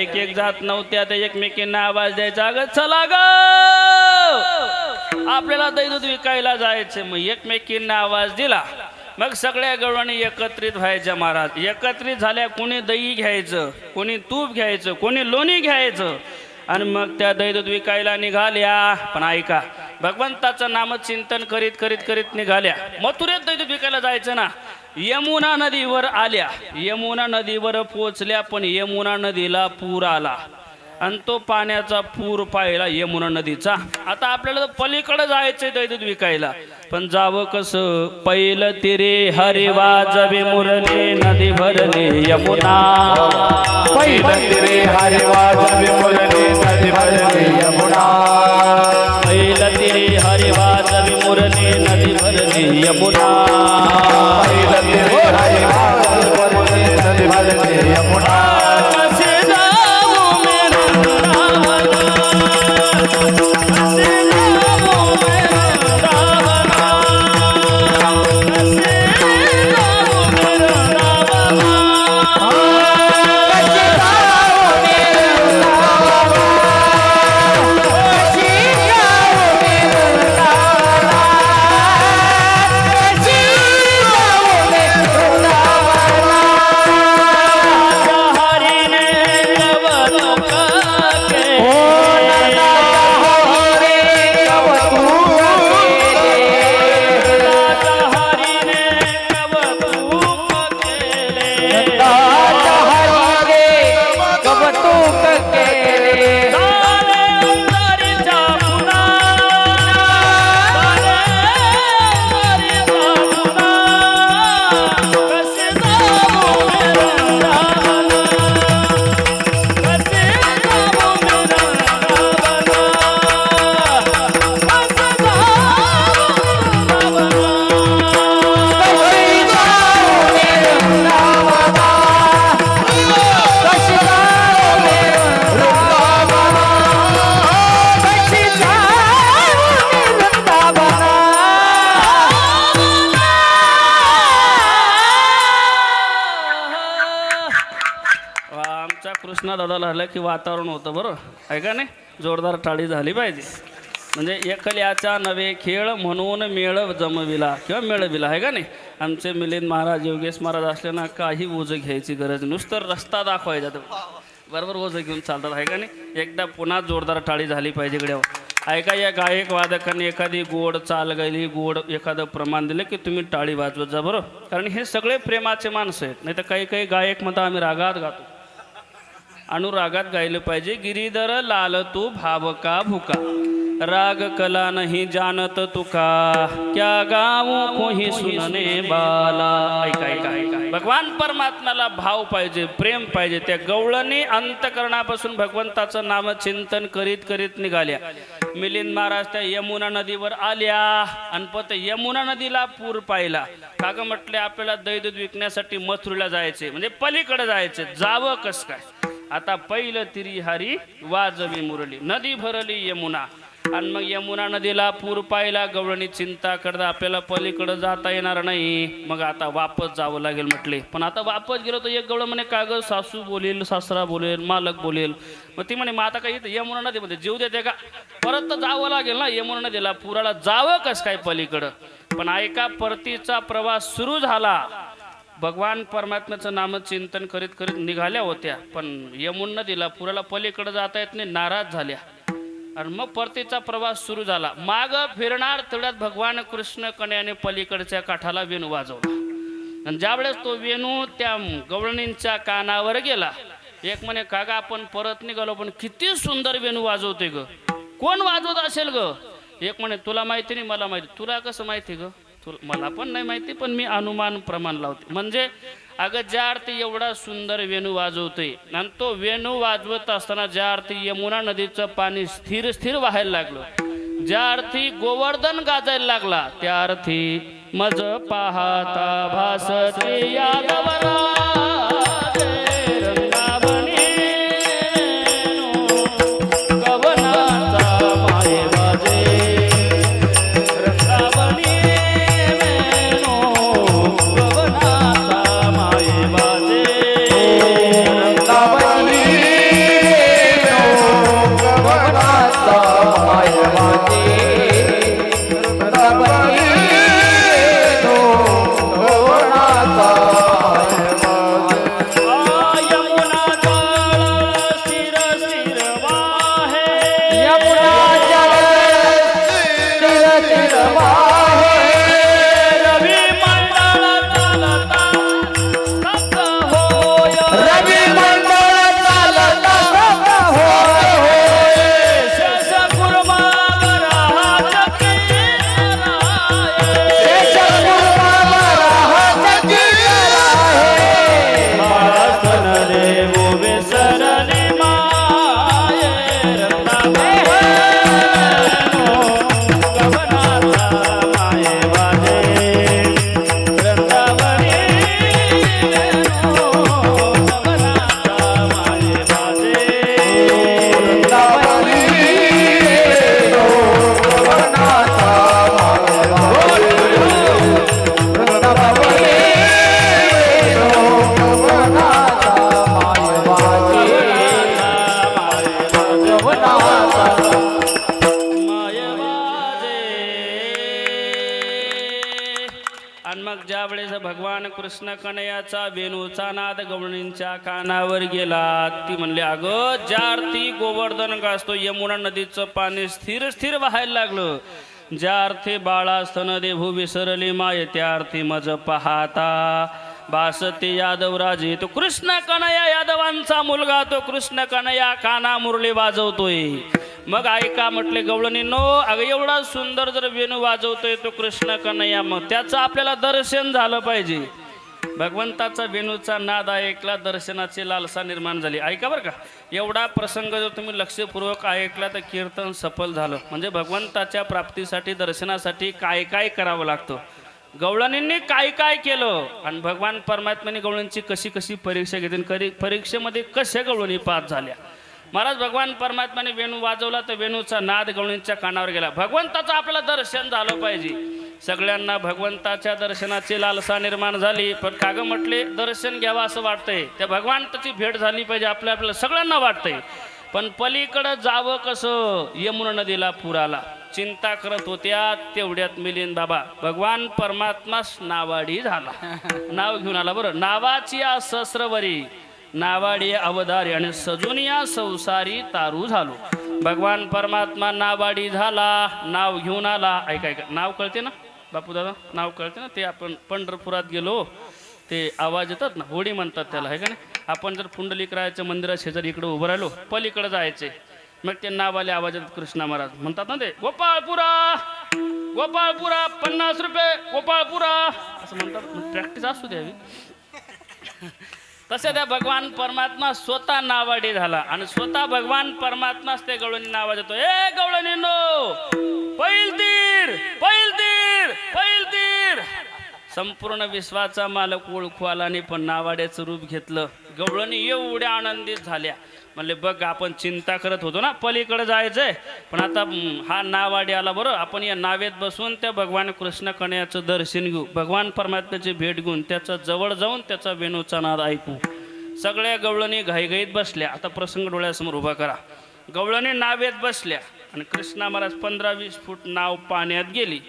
Speaker 4: एक एक जात नव्हत्या त्या एकमेकींना आवाज द्यायचा, अगं चला ग आपल्याला दही दूध विकायला जायचं. मग एकमेकींना आवाज दिला. मग सगळ्या गवळणी एकत्रित व्हायच्या महाराज. एकत्रित झाल्या, कोणी दही घ्यायचं, कोणी तूप घ्यायचं, कोणी लोणी घ्यायचं आणि मग त्या दही दूध विकायला निघाल्या. पण ऐका, भगवंताचं नामचिंतन करीत करीत करीत निघाल्या. मथुरेत दही दूध विकायला जायचं ना, यमुना नदीवर आल्या. यमुना नदीवर पोचल्या, पण यमुना नदीला पूर आला आणि तो पाण्याचा पूर पाहिला यमुना नदीचा. आता आपल्याला पलीकडे जायचंय दही दूध विकायला, पण जावं कसं? पहिलं तिरे हरी वाजवे मुरली नदी भरली यमुना.
Speaker 1: पहिलं तिरे हरी वाजवे मुरली नदी भरली यमुना.
Speaker 4: पहिलं तिरे हरी वाजवे मुरली नदी भरली यमुना.
Speaker 1: पहिलं तिरे हरी वाजवे मुरली नदी भरली यमुना.
Speaker 4: कृष्णा दादाला हल्लं की वातावरण होतं बरं आहे का नाही. जोरदार टाळी झाली पाहिजे. म्हणजे एकल्याचा नवे खेळ म्हणून मेळ जमविला किंवा मेळविला आहे का नाही. आमचे मिलिंद महाराज योगेश महाराज असल्यानं काही ओझं घ्यायची गरज, नुसतं रस्ता दाखवायचा तर बरोबर ओझं घेऊन चालतात आहे का नाही. एकदा पुन्हा जोरदार टाळी झाली पाहिजे गड्यावर. ऐका, या गायक वादकांनी एखादी गोड चाल गायली, गोड एखादं प्रमाण दिलं की तुम्ही टाळी वाजवत जा बरं. कारण हे सगळे प्रेमाचे माणसं आहेत. नाही तर काही काही गायक म्हणतात आम्ही रागात गातो. अनुरागात गायलं पाहिजे. गिरीधर लाल तू भाव का भुका, राग कला नहीं जानत तुका, क्या गाऊ कोही सुनने बाला. ऐका ऐका ऐका, भगवान परमात्म्याला भाव पाहिजे, प्रेम पाहिजे. त्या गवळणी अंतकरणापासून भगवंताचं नाम चिंतन करीत करीत निघाल्या. मिलिंद महाराज त्या यमुना नदीवर आल्या आणि पत यमुना नदीला पूर पाहिला. काग म्हटले आपल्याला दही दूध विकण्यासाठी मथुरेला जायचे, म्हणजे पलीकडे जायचे. जावं कस काय? आता पहिलं तिरी हरी वाजवी मुरली नदी भरली यमुना. आणि मग यमुना नदीला पूर पाहिला. गवळणी चिंता करता आपल्याला पलीकडं जाता येणार नाही, मग आता वापस जावं लागेल म्हटले. पण आता वापस गेलो तर एक गवळ म्हणे कागद सासू बोलेल, सासरा बोलेल, मालक बोलेल. मग ती म्हणे मग आता काही यमुना नदीमध्ये जीव देते का? परत तर जावं लागेल ना यमुना नदीला, पुराला जावं कस काय पलीकडं. पण ऐका, परतीचा प्रवास सुरू झाला. भगवान परमात्म्याचं नामचिंतन करीत करीत निघाल्या होत्या, पण यमुना नदीला पुराला पलीकडे जाता येत नाही, नाराज झाल्या. आणि मग परतीचा प्रवास सुरू झाला. माग फिरणार तेवढ्यात भगवान कृष्ण कन्याने पलीकडच्या काठाला वेणू वाजवला. आणि ज्यावेळेस तो वेणू त्या गवळणींच्या कानावर गेला, एक म्हणे कागा आपण परत निघालो, पण किती सुंदर वेणू वाजवते ग, कोण वाजवत असेल ग? एक म्हणे तुला माहिती नाही, मला माहिती. तुला कसं माहिती ग? मला पण नाही माहिती, पण मी अनुमान प्रमाण लावते. म्हणजे अगं ज्या अर्थी एवढा सुंदर वेणू वाजवतोय आणि तो वेणू वाजवत असताना ज्या अर्थी यमुना नदीचं पाणी स्थिर स्थिर व्हायला लागलं, ज्या अर्थी गोवर्धन गाजायला लागला, त्या अर्थी मज पाहता भासते यादवरा कृष्ण कन्हैयाचा वेणूचा नाद गवळणींच्या कानावर गेला. ती म्हणले, अगं ज्या अर्थी गोवर्धन गाजतो यमुना नदीचं पाणी स्थिर स्थिर वाहायला लागलं, ज्या अर्थी बाळा स्तन देभू विसरली माय, त्या अर्थी मज पाहता बासते यादव राजे. तो कृष्ण कन्हैया यादवांचा मुलगा, तो कृष्ण कन्हैया काना मुरली वाजवतोय. मग ऐका म्हटले गवळणींनो, अगं एवढा सुंदर जर वेणू वाजवतोय तो कृष्ण कन्हैया, मग त्याचं आपल्याला दर्शन झालं पाहिजे. भगवंताचा वेणूचा नाद ऐकला, दर्शनाची लालसा निर्माण झाली. ऐका बरं का, एवढा प्रसंग जर तुम्ही लक्षपूर्वक ऐकला तर कीर्तन सफल झालं. म्हणजे भगवंताच्या प्राप्तीसाठी दर्शनासाठी काय काय करावं लागतं, गवळणींनी काय काय केलं, आणि भगवान परमात्म्याने गवळणींची कशी कशी परीक्षा घेतली, परीक्षेमध्ये कशा गवळणी पास झाल्या. महाराज भगवान परमात्म्याने वेणू वाजवला तर वेणूचा नाद गवळणींच्या कानावर गेला. भगवंताचं आपल्याला दर्शन झालं पाहिजे. सगळ्यांना भगवंताच्या दर्शनाची लालसा निर्माण झाली. पण काग म्हटले दर्शन घ्यावं असं वाटतंय, त्या भगवंताची भेट झाली पाहिजे आपल्याला सगळ्यांना वाटतंय. पण पलीकडं जावं कसं, यमुना नदीला पूर आला. चिंता करत होत्या तेवढ्यात मिलिंद बाबा भगवान परमात्मास नावाडी झाला. नाव घेऊन आला. बरं, नावाची या सहस्रवरी नावाडी अवधारी आणि सजून या संसारी तारू झालो. भगवान परमात्मा नावाडी झाला, नाव घेऊन आला. ऐका ऐका, नाव कळते ना बापू दादा, नाव कळते ना. ते आपण पंढरपुरात गेलो, ते आवाज येतात ना, होडी म्हणतात त्याला, आहे का नाही. आपण जर पुंडलिकरायाच्या मंदिरात शेजारी इकडे उभं राहिलो, पलीकडे जायचे, मग ते नावाले आवाज येतात. कृष्णा महाराज म्हणतात ना, ते गोपाळपुरा गोपाळपुरा 50 रुपये गोपाळपुरा असं म्हणतात. प्रॅक्टिस असू द्यावी. तसे त्या भगवान परमात्मा स्वतः नावाडी झाला आणि स्वतः भगवान परमात्माच ते गवळणी नावाज येतो. ए गवळणींनो, पैल तीर पैल तीर पैल तीर. संपूर्ण विश्वाचा मालक ओळखू आला नाही, पण नावाड्याचं रूप घेतलं. गवळणी एवढ्या आनंदित झाल्या. म्हणले बघ, आपण चिंता करत होतो ना पलीकडे जायचंय, पण आता हा नावाडी आला. बरं, आपण या नावेत बसून त्या भगवान कृष्ण कन्हैयाचं दर्शन घेऊ, भगवान परमात्म्याची भेट घेऊन त्याच्या जवळ जाऊन त्याचा वेणूचा नाद ऐकू. सगळ्या गवळणी घाईघाईत बसल्या. आता प्रसंग डोळ्यासमोर उभा करा. गवळणी नावेत बसल्या आणि कृष्णा महाराज 15-20 फूट नाव पाण्यात गेली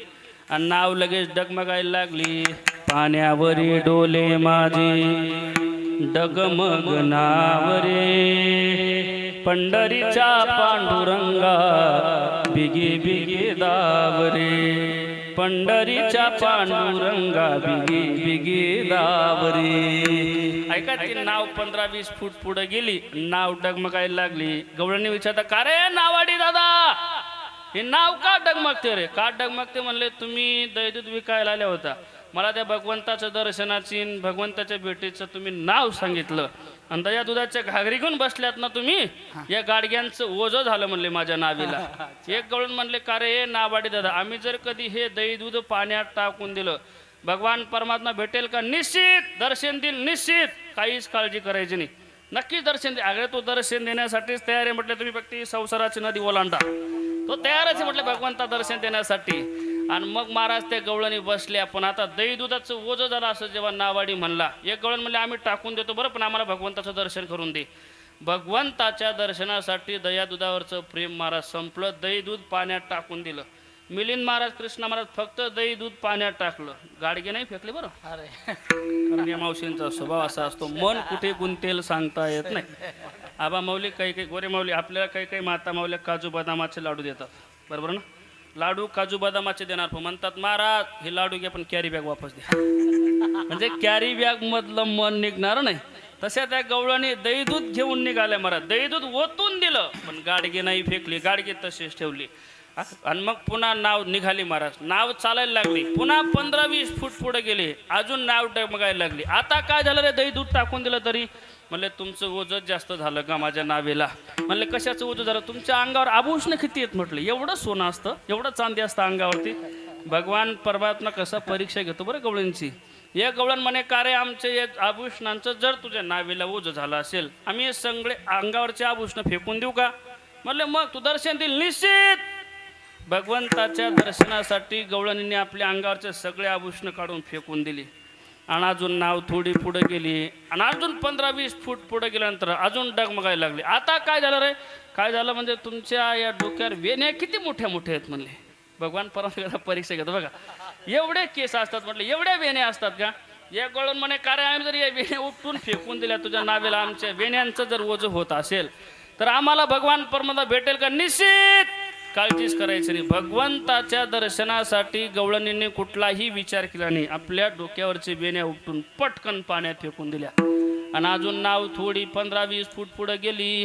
Speaker 4: आणि नाव लगेच डगमगायला लागली. पाण्यावरी डोले माझे डगमग नावरे, पंढरीच्या पांडुरंगा बिगे बिगे दावरे, पंढरीच्या पांडुरंगा बिगे बिगे दावरे. ऐका, ती नाव 15-20 फूट पुढे गेली, नाव डगमगायला लागली. गवळणी विचारता, का रे नावाडी दादा, हे नाव का डगमगते रे? का डगमगते म्हणले, तुम्ही दैदूत विकायला आल्या होता, मला त्या भगवंताच्या दर्शनाची भगवंताच्या भेटीचं तुम्ही नाव सांगितलं, आणि त्या दुधाच्या घागरी घेऊन बसल्यात ना तुम्ही, या गाडग्यांचं ओझं झालं म्हणले माझ्या नावीला. एक गवळण म्हणले, का रे नावाडी दादा, आम्ही जर कधी हे दही दूध पाण्यात टाकून दिलं, भगवान परमात्मा भेटेल का? निश्चित दर्शन देईल, निश्चित, काहीच काळजी करायची नाही, नक्कीच दर्शन दे. अगं तो दर्शन देण्यासाठीच तयार आहे म्हटलं, तुम्ही फक्त संसाराची नदी ओलांडा, तो तयारच आहे म्हटलं भगवंता दर्शन देण्यासाठी. आणि मग महाराज त्या गवळणी बसल्या. पण आता दही दुधाचं ओझं झालं असं जेव्हा नावाडी म्हणला, एक गवळण म्हणले, आम्ही टाकून देतो बरं, पण आम्हाला भगवंताचं दर्शन करून दे. भगवंताच्या दर्शनासाठी दया दुधावरचं प्रेम महाराज संपलं, दही दूध पाण्यात टाकून दिलं. मिलिंद महाराज, कृष्णा महाराज फक्त दही दूध पाण्यात टाकलं, गाडगे नाही फेकले बरं.
Speaker 2: अरे
Speaker 4: कारण या मावशींचा स्वभाव असा असतो, मन कुठे गुंतेल सांगता येत नाही. आबा माऊली, काही काही गोरे माऊली, आपल्याला काही काही माता माऊल्या काजू बदामाचे लाडू देतात, बरोबर ना. लाडू काजू बदामाचे देणार, पण म्हणतात महाराज हे लाडू घ्या पण कॅरी बॅग वापस द्या. म्हणजे कॅरी बॅग मधलं मन निघणार नाही. तशा त्या गवळणी दही दूध घेऊन निघाल्या महाराज. दही दूध ओतून दिलं, पण गाडगे नाही फेकली, गाडगे तशीच ठेवली. आणि मग पुन्हा नाव निघाली महाराज. नाव चालायला लागली, पुन्हा 15-20 फूट पुढे गेले, अजून नाव डगमगायला लागली. आता काय झालं रे, दही दूध टाकून दिलं तरी? म्हणले तुमचं ओझं जास्त झालं का माझ्या नावेला? म्हणले कशाचं ओझं झालं? तुमच्या अंगावर आभूषण किती आहेत म्हटलं. एवढं सोनं असतं, एवढं चांदी असतं अंगावरती. भगवान परमात्मा कसा परीक्षा घेतो बरं गवळींची. एक गवळण म्हणे, का रे आमचे एक आभूषणांचं जर तुझ्या नावेला ओझं झालं असेल, आम्ही हे सगळे अंगावरचे आभूषण फेकून देऊ का? म्हणले मग तू दर्शन देईल निश्चित. भगवंताच्या दर्शनासाठी गवळणीने आपल्या अंगावरचे सगळे आभूषण काढून फेकून दिली. आणि अजून नाव थोडी पुढे गेली, आणि अजून 15-20 फूट पुढे गेल्यानंतर अजून डगमगायला लागली. आता काय झालं रे? काय झालं म्हणजे तुमच्या या डोक्यावर वेण्या किती मोठ्या मोठ्या आहेत म्हणले. भगवान परमात्मा परीक्षा घेतो बघा. एवढे केस असतात म्हटले, एवढ्या वेण्या असतात का? एक गवळण म्हणे काय रे, आम्ही जर या वेण्या उपटून फेकून दिल्या तुझ्या नावेला, आमच्या वेण्यांचं जर ओझं होत असेल तर आम्हाला भगवान परमात्मा भेटेल का? निश्चित काळजीच करायची नाही. भगवंताच्या दर्शनासाठी गवळणींनी कुठलाही विचार केला नाही. आपल्या डोक्यावरचे वेण्या उपटून पटकन पाण्यात फेकून दिल्या आणि अजून नाव थोडी 15-20 फूट पुढे गेली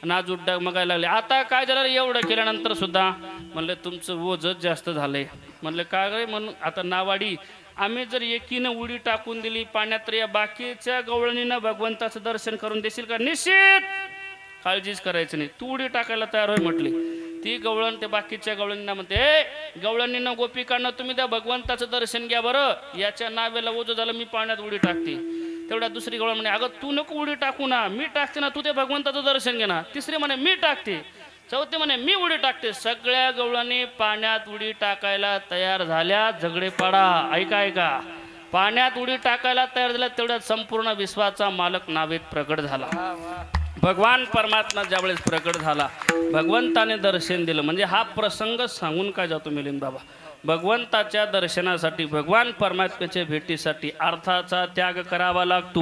Speaker 4: आणि अजून डगमगायला लागले. आता काय झालं एवढं केल्यानंतर सुद्धा म्हणलं तुमचं ओझंच जास्त झालंय. म्हणलं काय रे, म्हणून आता नावाडी आम्ही जर एकीनं उडी टाकून दिली पाण्यात तर या बाकीच्या गवळणीनं भगवंताचं दर्शन करून देशील का? निश्चित काळजीच करायचं नाही. तू उडी टाकायला तयार होय म्हटली. ती गवळण ते बाकीच्या गवळणींना म्हणते, ए गवळणींना गोपिकांना तुम्ही त्या भगवंताचं दर्शन घ्या बरं, याच्या नावेला ओझं झालं, मी पाण्यात उडी टाकते. तेवढ्या दुसरी गवळण म्हणे, अगं तू नको उडी टाकू ना, मी टाकते ना, तू ते भगवंताचं दर्शन घे ना. तिसरी म्हणे मी टाकते. चौथी म्हणे मी उडी टाकते. सगळ्या गवळणी पाण्यात उडी टाकायला तयार झाल्या. झगडे पाडा. ऐका ऐका, पाण्यात उडी टाकायला तयार झाल्या तेवढ्यात संपूर्ण विश्वाचा मालक नावेत प्रकट झाला. भगवान परमात्मा ज्यावेळेस प्रकट झाला, भगवंताने दर्शन दिलं. म्हणजे हा प्रसंग सांगून काय जातो मिलिंद बाबा, भगवंताच्या दर्शनासाठी, भगवान परमात्म्याच्या भेटीसाठी अर्थाचा त्याग करावा लागतो.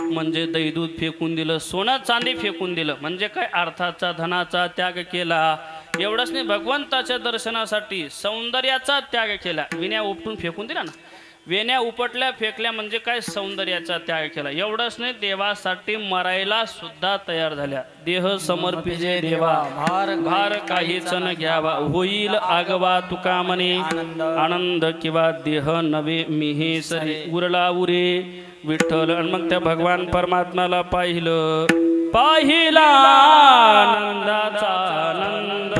Speaker 4: म्हणजे दही दूध फेकून दिलं, सोनं चांदी फेकून दिलं, म्हणजे काय अर्थाचा धनाचा त्याग केला. एवढंच नाही, भगवंताच्या दर्शनासाठी सौंदर्याचा त्याग केला. विण्या उपटून फेकून दिला ना, वेण्या उपटल्या फेकल्या म्हणजे काय सौंदर्याचा त्याग केला. एवढंच नाही, देवासाठी मरायला सुद्धा तयार झाल्या. देह समर्पिजे देवा, भार काहीच न घ्यावा, होईल आगवा तुका म्हणे आनंद किंवा देह नवे मिहे सरी उरला उरे विठ्ठल. आणि मग त्या भगवान परमात्म्याला पाहिलं, पाहिला आनंदाचा आनंद,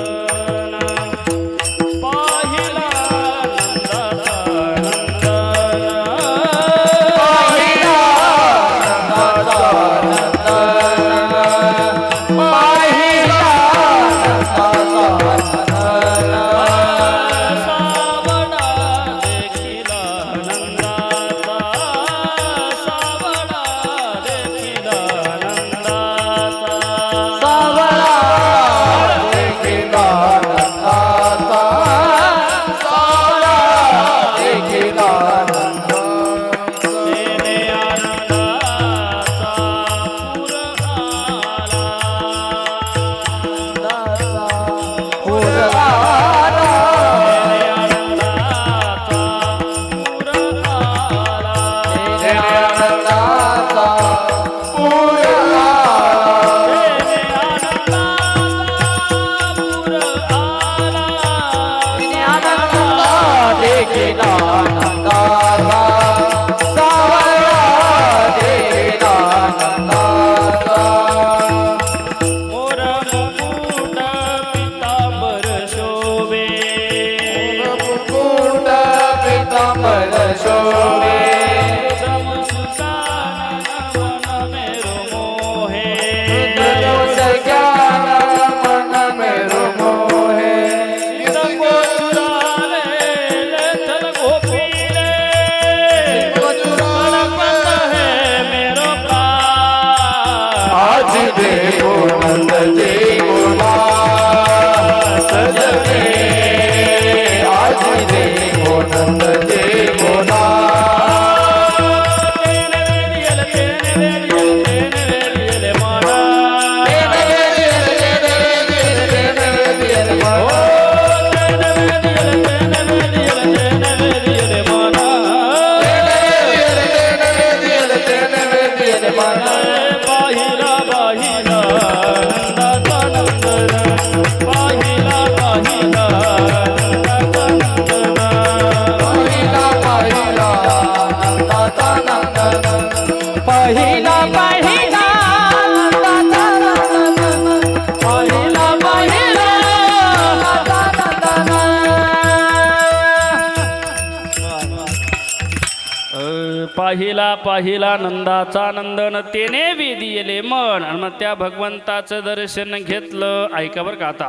Speaker 4: पाहिला पाहिला नंदाचा नंदन तेने वेदिले मन. आणि मग त्या भगवंताचं दर्शन घेतलं. ऐका बरं का, आता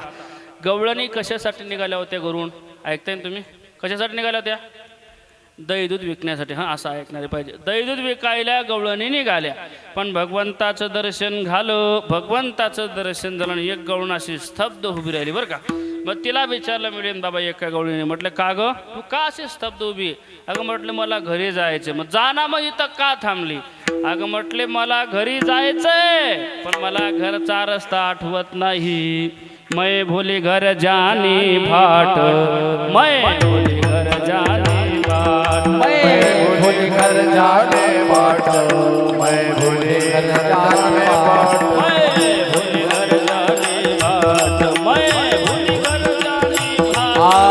Speaker 4: गवळणी कशासाठी निघाल्या होत्या घरून? ऐकताय ना तुम्ही, कशासाठी निघाल्या होत्या? दही दूध विकण्यासाठी. हां, असं ऐकणारे पाहिजे. दही दूध विकायला गवळणी निघाल्या, पण भगवंताचं दर्शन झालं. भगवंताचं दर्शन झालं आणि एक गवळण अशी स्तब्ध उभी राहिली बरं का. मग तिला विचारलं मिळेल बाबा एका गवळीने. म्हटलं का ग तू का अशी स्तब्ध उभी? अगं म्हटलं मला घरी जायचं. मग जा ना मग इथं का थांबली? अगं म्हटले मला घरी जायचंय पण मला घरचा रस्ता आठवत नाही. मैं भोली घर जानी भाट, मैं भोली घर जानी भाट,
Speaker 1: मैं भूली घर जाने बाट, मैं भूली घर जाने बाट,
Speaker 4: मैं भोली घर जानी भाट, मैं भोली घर जानी भाट.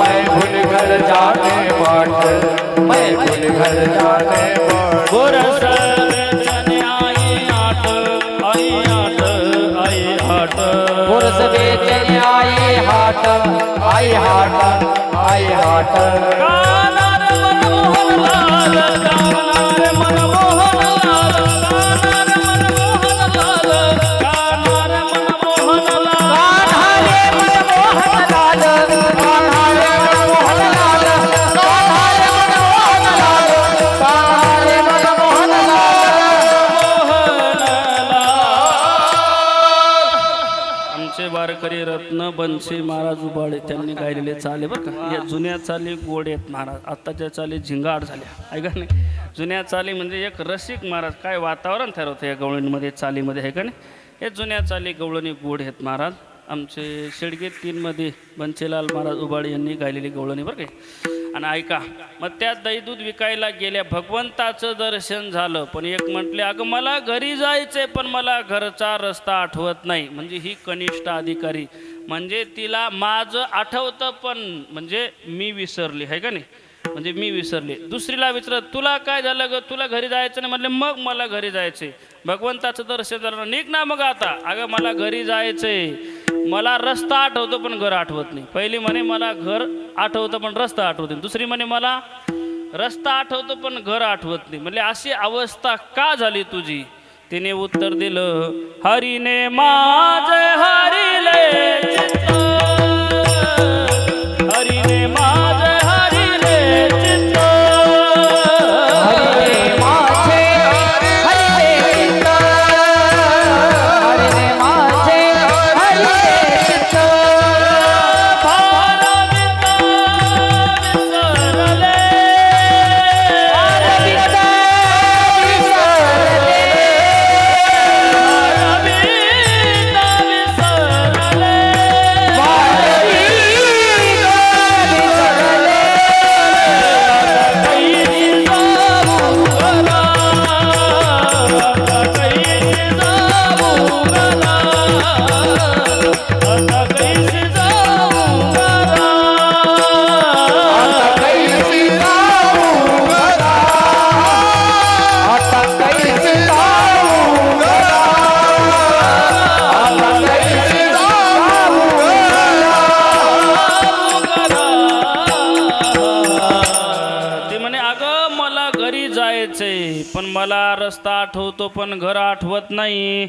Speaker 1: मैं भूली घर जाने बाट, मैं भूली घर जाने बाट.
Speaker 4: गोरस बेचने आई आट, आई आट, आई आट.
Speaker 5: पुरुष बेचने आए हाट, आई हाट, आई हाट.
Speaker 4: कानार मनमोहन लाल, कानार मनमोहन लाल, कानार मनमोहन लाल, कानार मनमोहन लाल.
Speaker 5: कान्हारे मनमोहन लाल, कान्हारे मनमोहन लाल, कान्हारे मनमोहन लाल, कान्हारे मनमोहन लाल.
Speaker 4: आमचे वारकरी रत्न बनशी महाराज उबाळे त्यांनी गायलेले चाले बरं का. या जुन्या चाली गोड आहेत महाराज, आत्ताच्या चाली झिंगाट झाल्या आहे का नाही. जुन्या चाली म्हणजे एक रसिक महाराज काय वातावरण ठरवतं या गवळणीमध्ये चालीमध्ये आहे का नाही. हे जुन्या चाली गवळणी गोड आहेत महाराज. आमचे शेडगे 3मध्ये बंशीलाल महाराज उबाळे यांनी गायलेली गवळणी बरं काय. आणि ऐका मग त्या दही दूध विकायला गेल्या भगवंताचं दर्शन झालं पण एक म्हटले अगं मला घरी जायचंय पण मला घरचा रस्ता आठवत नाही. म्हणजे ही कनिष्ठ अधिकारी म्हणजे तिला माझं आठवतं पण म्हणजे मी विसरली आहे का नाही. म्हणजे मी विसरले. दुसरीला विचारलं तुला काय झालं ग, तुला घरी जायचं नाही. म्हटले मग मला घरी जायचंय. भगवंताचं दर्शन झालं निघ ना मग आता. अगं मला घरी जायचंय, मला रस्ता आठवतो पण घर आठवत नाही. पहिली म्हणे मला घर आठवतं पण रस्ता आठवत नाही. दुसरी म्हणे मला रस्ता आठवतो पण घर आठवत नाही. म्हणजे अशी अवस्था का झाली तुझी? तिने उत्तर दिलं हरीने माझे हरिले चित्त, हरीने माझे हरिले चित्त.
Speaker 5: हरिने माझे हरिले चित्त, हरिने माझे हरिले चित्त.
Speaker 4: भाराविता विसरले,
Speaker 5: भारविता विसरले,
Speaker 4: भाराविता विसरले. पण मला रस्ता आठवतो पण घर आठवत नाही.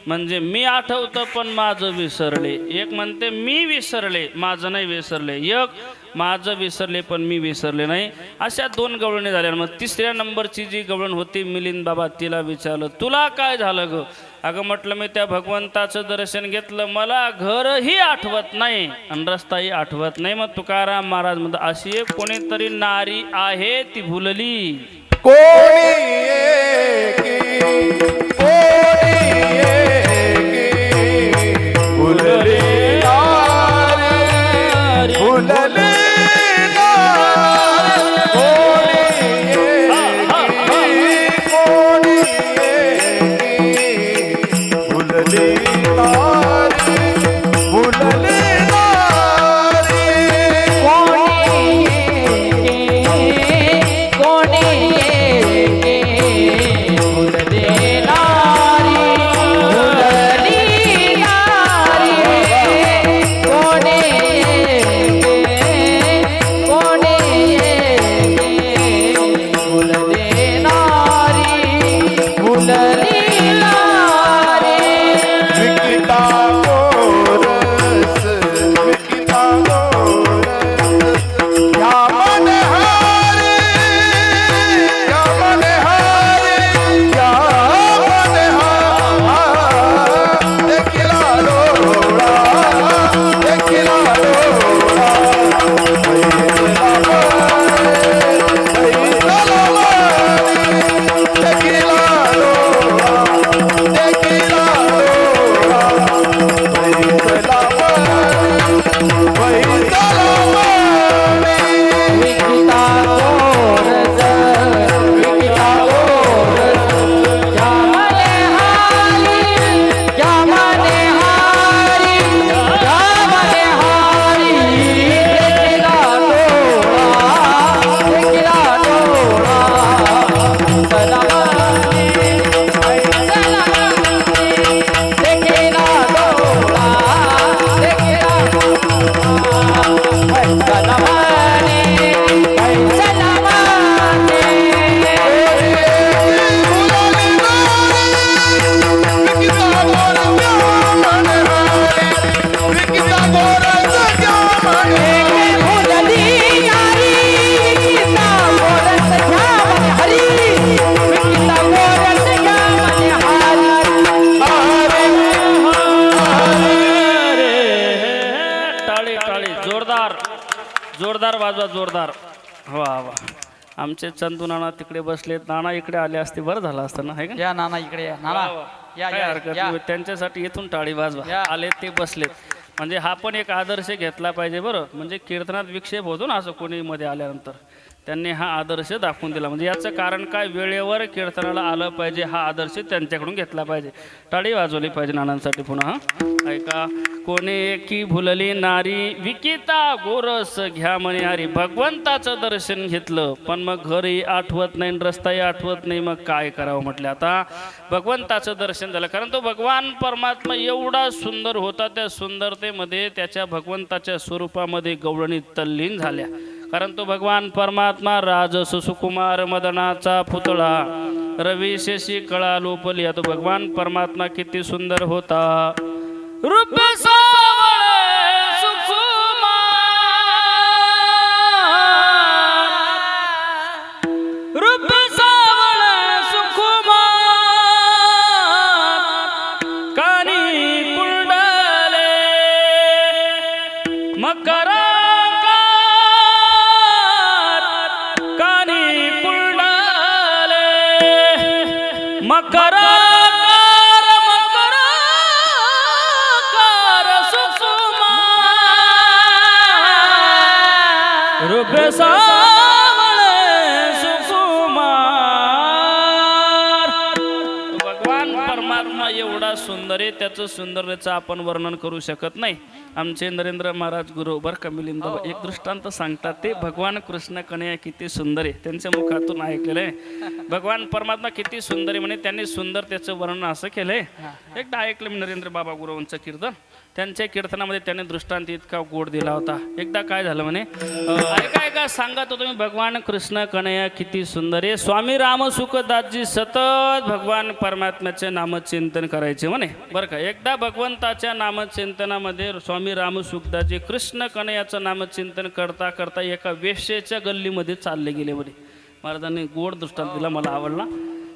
Speaker 4: म्हणजे मी आठवतं पण माझं विसरले. एक म्हणते मी विसरले माझं नाही विसरले, एक माझं विसरले पण मी विसरले नाही. अशा 2 गवळणी झाल्या. मग 3ऱ्या नंबरची जी गवळण होती मिलिंद बाबा तिला विचारलं तुला काय झालं ग? अगं म्हटलं मी त्या भगवंताचं दर्शन घेतलं, मला घरही आठवत नाही आणि रस्ताही आठवत नाही. मग तुकाराम महाराज म्हणतात अशी एक कोणीतरी नारी आहे ती भुलली.
Speaker 1: कोणी एकी, कोणी एकी, फुलली नारी, फुलली नारी. कोणी एकी, कोणी एकी, फुलली नारी, फुलली नारी.
Speaker 5: कोणी कोणी फुल देणार
Speaker 4: जोरदार जोरदार वाजवा जोरदार. वा वा. आमचे चंदू नाना तिकडे बसलेत. नाना इकडे आले असते बरं झालं असतं ना, आहे का?
Speaker 2: या नाना इकडे या नाना. या
Speaker 4: काय
Speaker 2: या
Speaker 4: हरकत
Speaker 2: या.
Speaker 4: नाही. त्यांच्यासाठी इथून टाळी वाजवा.
Speaker 2: या.
Speaker 4: आले ते बसलेत. म्हणजे हा पण एक आदर्श घेतला पाहिजे बरं. म्हणजे कीर्तनात विक्षेप होतो ना असं कोणी मध्ये आल्यानंतर, त्यांनी हा आदर्श दाखवून दिला. म्हणजे याचं कारण काय, वेळेवर कीर्तनाला आलं पाहिजे, हा आदर्श त्यांच्याकडून घेतला पाहिजे. टाळी वाजवली पाहिजे नानांसाठी पुन्हा. ऐका. कोणी एकी भुलली नारी विकिता गोरस घ्या म्हणे हरी. भगवंताचं दर्शन घेतलं पण मग घरी आठवत नाही, रस्ताही आठवत नाही, मग काय करावं म्हटलं. आता भगवंताचं दर्शन झालं, कारण तो भगवान परमात्मा एवढा सुंदर होता. त्या सुंदरतेमध्ये त्याच्या भगवंताच्या स्वरूपामध्ये गवळणी तल्लीन झाल्या. कारण तो भगवान परमात्मा राजस सुकुमार मदनाचा पुतळा रवी शेषी कळा लोपली. तो भगवान परमात्मा किती सुंदर होता. रूप सावळे सुकुमार, रूप सावळे सुकुमार, कानी कुंडले मकरा मकराकार सुकुमार रूप सावळे सुकुमार. भगवान परमात्मा एवढा सुंदर आहे, त्याचं सुंदरतेचं आपण वर्णन करू शकत नाही. आमचे नरेंद्र महाराज गुरु बर का मिलिंद एक दृष्टांत सांगतात. ते भगवान कृष्ण कन्हैया किती सुंदर आहे, त्यांच्या मुखातून ऐकलेलं आहे. भगवान परमात्मा किती सुंदर आहे म्हणे, त्यांनी सुंदर त्याचं वर्णन असं केलंय. एकदा ऐकलं मी नरेंद्र बाबा गुरुवांचं कीर्तन. त्यांच्या कीर्तनामध्ये त्यांनी दृष्टांत इतका गोड दिला होता. एकदा काय झालं म्हणे, ऐका ऐका सांगत होतो मी, भगवान कृष्ण कन्हैया किती सुंदर आहे. स्वामी रामसुखदासजी सतत भगवान परमात्म्याचे नामचिंतन करायचे म्हणे बरं का. एकदा भगवंताच्या नामचिंतनामध्ये स्वामी रामसुखदासजी कृष्ण कन्हैयाचं नामचिंतन करता करता एका वेश्येच्या गल्लीमध्ये चालले गेले म्हणे. महाराजांनी गोड दृष्टांत दिला, मला आवडला.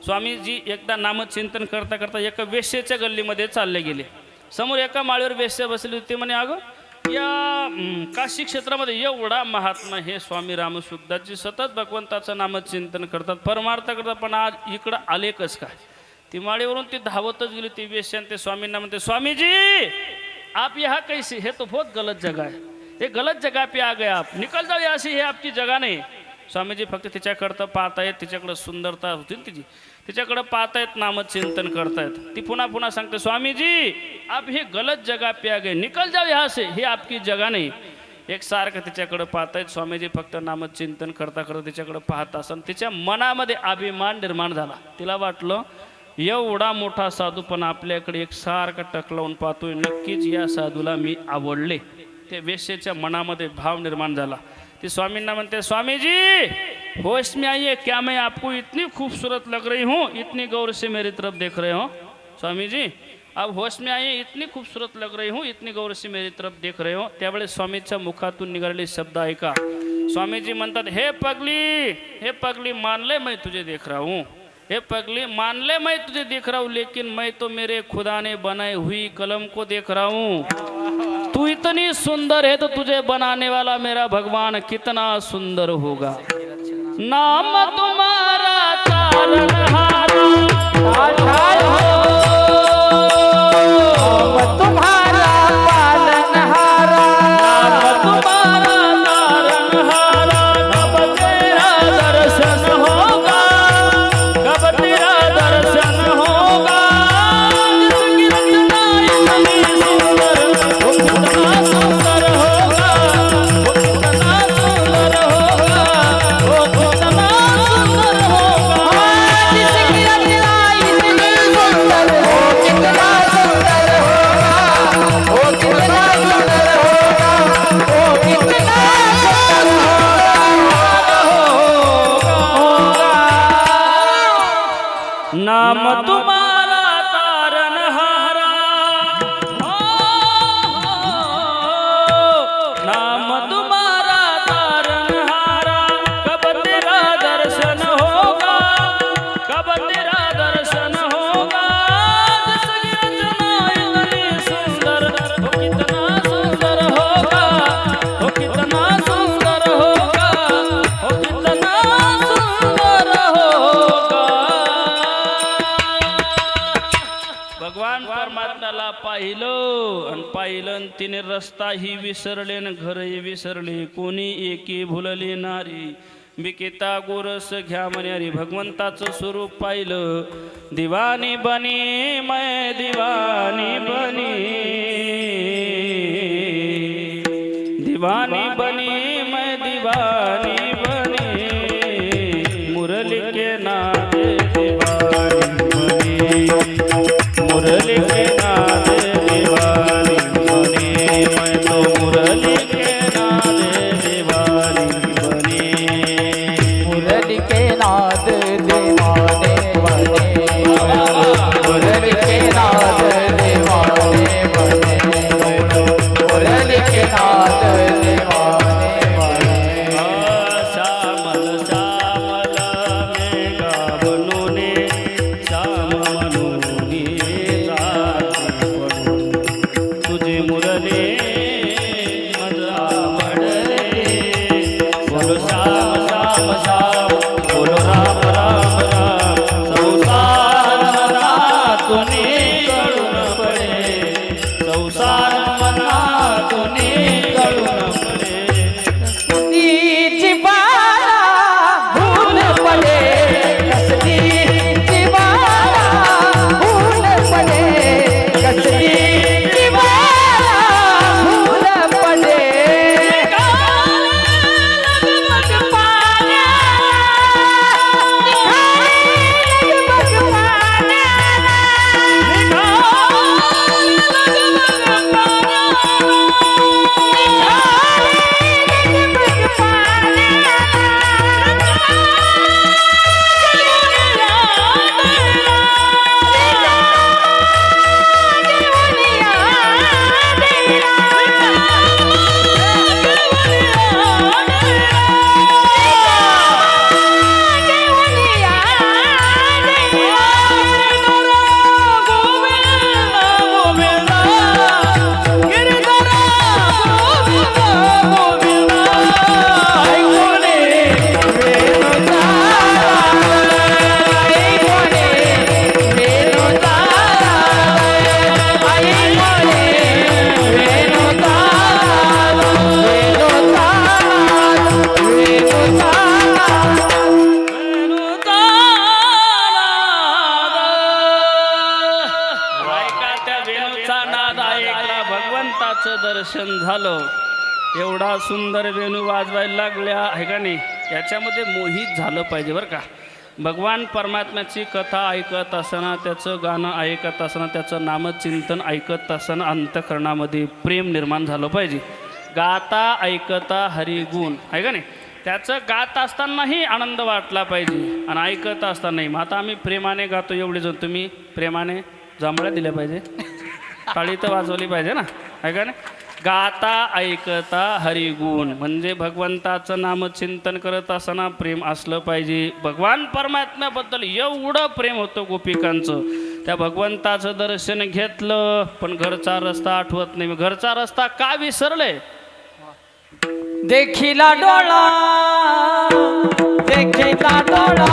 Speaker 4: स्वामीजी एकदा नामचिंतन करता करता एका वेश्येच्या गल्लीमध्ये चालले गेले. समोर एका माळीवर वेश्या बसली होती. म्हणे अगं या काशी क्षेत्रामध्ये एवढा महात्मा हे स्वामी रामसुखदासजी सतत भगवंताचं नामचिंतन करतात, परमार्थ करतात, पण आज इकडं आले कस काय. ती माळीवरून ती धावतच गेली ती वेश्या. ते स्वामींना म्हणते, स्वामीजी आप यहाँ कैसे, हे तो बहुत गलत जगह है, ये गलत जगह पे आ गए आप, निकल जाओ यहाँ से, हे आपकी जगह नाही. स्वामीजी फक्त तिच्याकडं पाहतायत, तिच्याकडं सुंदरता होती तिची, तिच्याकडं पाहतायत, नामचिंतन करतायत. ती पुन्हा पुन्हा सांगते, स्वामीजी आप हे गलत जगह पे आ गए, निकल जाओ यहाँ से, हे आपकी जगह नाही. एक सारखं तिच्याकडं पाहतायत. स्वामीजी फक्त नामचिंतन करता करता तिच्याकडं पाहत असताना तिच्या मनामध्ये अभिमान निर्माण झाला. तिला वाटलं एवढा मोठा साधू पण आपल्याकडे एक सारखा टक लावून पाहतोय, नक्कीच या साधूला मी आवडले. ते वेश्येच्या मनामध्ये भाव निर्माण झाला. ती स्वामींना म्हणते, स्वामीजी होश में आइए, क्या मैं आपको इतनी खूबसूरत लग रही हूँ, इतनी गौर से मेरी तरफ देख रहे हो. स्वामीजी अब होश में आइए, इतनी खूबसूरत लग रही हूँ, इतनी गौर से मेरी तरफ देख रहे हो. त्यावेळेस स्वामीच्या मुखातून निघालेले शब्द ऐका. स्वामीजी म्हणतात, हे पगली मान ले मैं तुझे देख रहा हूँ, हे पगली मान ले मैं तुझे देख रहा हूँ, लेकिन मैं तो मेरे खुदा ने बनाई हुई कलम को देख रहा हूँ. तू इतनी सुंदर है तो तुझे बनाने वाला मेरा भगवान कितना सुंदर होगा. नाम तुम्हारा तारनहारा,
Speaker 5: तुम्हारा पालनहारा,
Speaker 4: तुम्हारा तारनहारा, कब तेरा दर्शन होगा, कब तेरा दर्शन होगा. जिसकी रचना इतनी सुंदर, वो कितना सुंदर होगा, वो कितना सुंदर होगा, वो कितना सुंदर होगा.
Speaker 5: जिसकी रचना इतनी सुंदर
Speaker 4: ऐकन तिने रस्ताही विसरले न घरही विसरले कोणी एकी भुलली नारी विकिता गोरस घ्या म्हणे हरी भगवंताचं स्वरूप पाहिलं दिवानी बनी मैं दिवानी बनी दीवानी बनी मैं दीवानी बनी मुरली के नाद दीवानी बनी मुरली के नाद दीवानी बनी मैं तो मुरली के नाद दीवानी बनी
Speaker 5: मुरली के नाद दीवाने बने मुरली के नाद दीवाने बने मुरली के नाद दीवाने बने
Speaker 4: श्यामल श्यामल मेघा बनूने श्याम मनूनी राती पडून तुझी मुरली मज आवडले बोलो श्याम श्याम श्याम बोलो राम राम राम संसार मनातून कळून पडे संसार मनातून कळून पडे
Speaker 5: कसली बाळा भूल पडे कसली बाळा भूल पडे कसली बाळा भूल पडे
Speaker 4: भगवंताचं दर्शन झालं एवढा सुंदर वेणू वाजवायला लागल्या आहे का नाही याच्यामध्ये मोहित झालं पाहिजे बरं का भगवान परमात्म्याची कथा ऐकत असताना त्याचं गाणं ऐकत असताना त्याचं नामचिंतन ऐकत असताना अंतःकरणामध्ये प्रेम निर्माण झालं पाहिजे गाता ऐकता हरिगुण आहे का नाही त्याचं गात असतानाही आनंद वाटला पाहिजे आणि ऐकत असतानाही मग आता आम्ही प्रेमाने गातो एवढे जण तुम्ही प्रेमाने जांभळ्या दिल्या पाहिजे टाळी तर वाजवली पाहिजे ना आहे का नाही गाता ऐकता हरिगुण म्हणजे भगवंताचं नामचिंतन करत असताना प्रेम असलं पाहिजे भगवान परमात्म्याबद्दल एवढं प्रेम होतं गोपिकांचं त्या भगवंताचं दर्शन घेतलं पण घरचा रस्ता आठवत नाही घरचा रस्ता का विसरले
Speaker 5: देखिला डोळा देखिला डोळा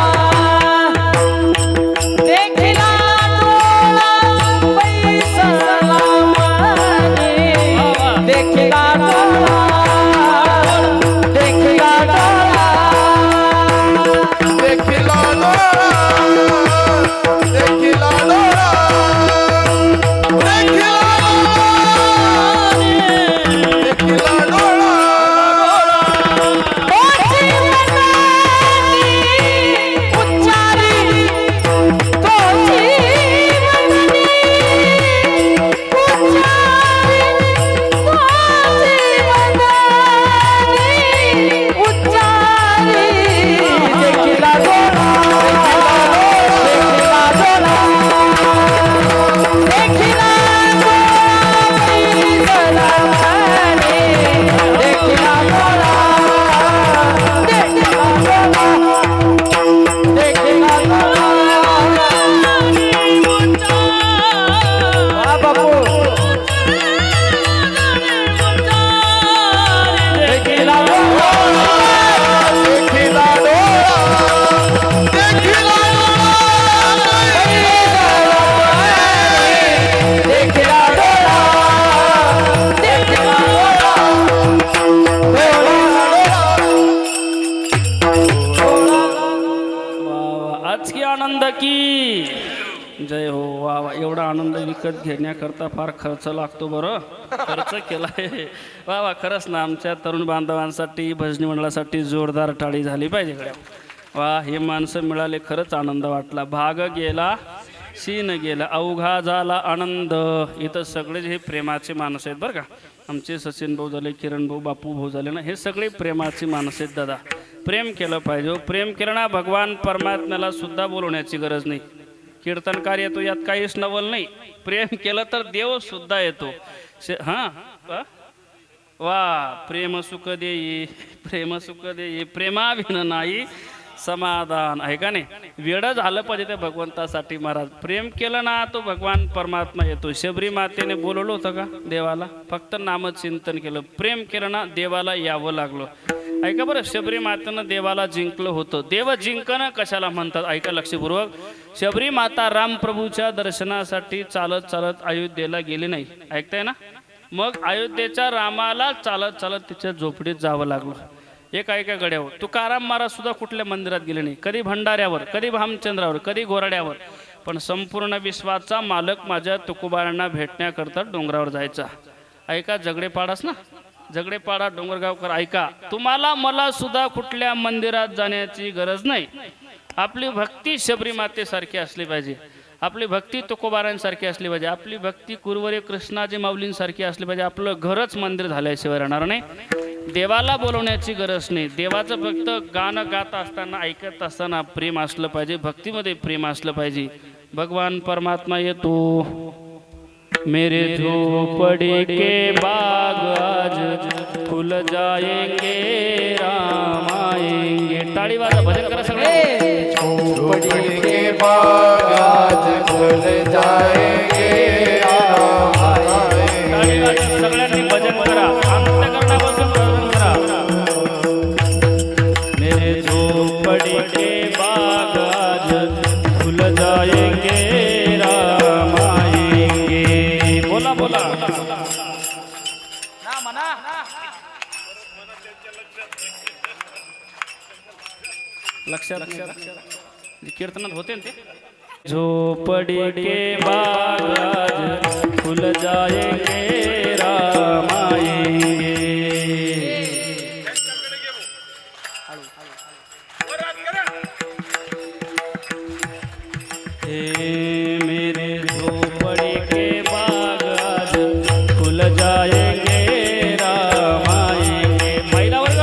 Speaker 5: देखिला डोळा पैसला माने देखिला डोळा देखिला डोळा
Speaker 3: देखिला डोळा देखिला डोळा देखिला डोळा
Speaker 4: की जय हो. वा वा, एवढा आनंद विकत घेण्याकरता फार खर्च लागतो बरं. खर्च केलाय. वा वा, खरंच ना, आमच्या तरुण बांधवांसाठी भजनी मंडळासाठी जोरदार टाळी झाली पाहिजे गड्या. वा, हे माणसं मिळाले, खरंच आनंद वाटला. भाग गेला शीन गेला अवघा झाला आनंद. इथं सगळे हे प्रेमाचे माणसं आहेत बरं का. आमचे सचिन भाऊ झाले, किरण भाऊ, बापू भाऊ झाले ना, हे सगळे प्रेमाची माणसं आहेत दादा. प्रेम केलं पाहिजे. प्रेम केलं ना, भगवान परमात्म्याला सुद्धा बोलवण्याची गरज नाही. कीर्तनकार येतो यात काहीच नवल नाही. प्रेम केलं तर देव सुद्धा येतो. हां वा, प्रेम सुख देई, प्रेम सुख देई, प्रेमाविन नाही समाधान, आहे का नाही. वेडं झालं पाहिजे त्या भगवंतासाठी महाराज. प्रेम केलं ना तो भगवान परमात्मा येतो. शबरी मातेने बोलवलं होतं का देवाला? फक्त नामचिंतन केलं. प्रेम केलं ना देवाला यावं लागलं. ऐका बरं, शबरी मातेनं देवाला जिंकलं होतं. देव जिंकणं कशाला म्हणतात ऐका लक्षपूर्वक. शबरी माता रामप्रभूच्या दर्शनासाठी चालत चालत अयोध्येला गेली नाही. ऐकताय ना. मग अयोध्येच्या रामाला चालत चालत तिच्या झोपडीत जावं लागलं. एक ऐका गड्यावर, तुकाराम महाराज सुद्धा कुठल्या मंदिरात गेले नाही. कधी भंडाऱ्यावर, कधी भामचंद्रावर, कधी घोराड्यावर. पण संपूर्ण विश्वाचा मालक माझ्या तुकोबारांना भेटण्याकरता डोंगरावर जायचा. ऐका जगडेपाडाच ना, जगडेपाडा डोंगरगावकर, ऐका, तुम्हाला मला सुद्धा कुठल्या मंदिरात जाण्याची गरज नाही. आपली भक्ती शबरी मातेसारखी असली पाहिजे. आपली भक्ती तुकोबारांसारखी असली पाहिजे. आपली भक्ती कुरवरे कृष्णाजी माऊलींसारखी असली पाहिजे. आपलं घरच मंदिर झाल्याशिवाय राहणार नाही. देवाला बोलवण्याची गरज नाही. देवाचं फक्त गाणं गात असताना, ऐकत असताना प्रेम असलं पाहिजे. भक्तीमध्ये प्रेम असलं पाहिजे. भगवान परमात्मा येतो. मेरे झोपड़ी के बाग आज खुल जाएंगे, राम आएंगे. टाळी वाजा, भजन करा सगळे.
Speaker 1: झोपड़ी के बाग आज खुल जाएंगे, राम आएंगे.
Speaker 4: टाळी वाजा, सगळ्यांनी भजन करा. अंतःकरणापासून भजन करा. मेरे झोपड़ी के बाग आज खुल जाएंगे, राम आएंगे. बोला बोला
Speaker 2: ना म्हणा.
Speaker 4: लक्षात कीर्तनात होते ना ते. झोपड़ी के बाग आज खुल जाएंगे, राम आएंगे. मेरे झोपड़ी के बाग आज खुल जाएंगे, राम आएंगे. महिला वर्ग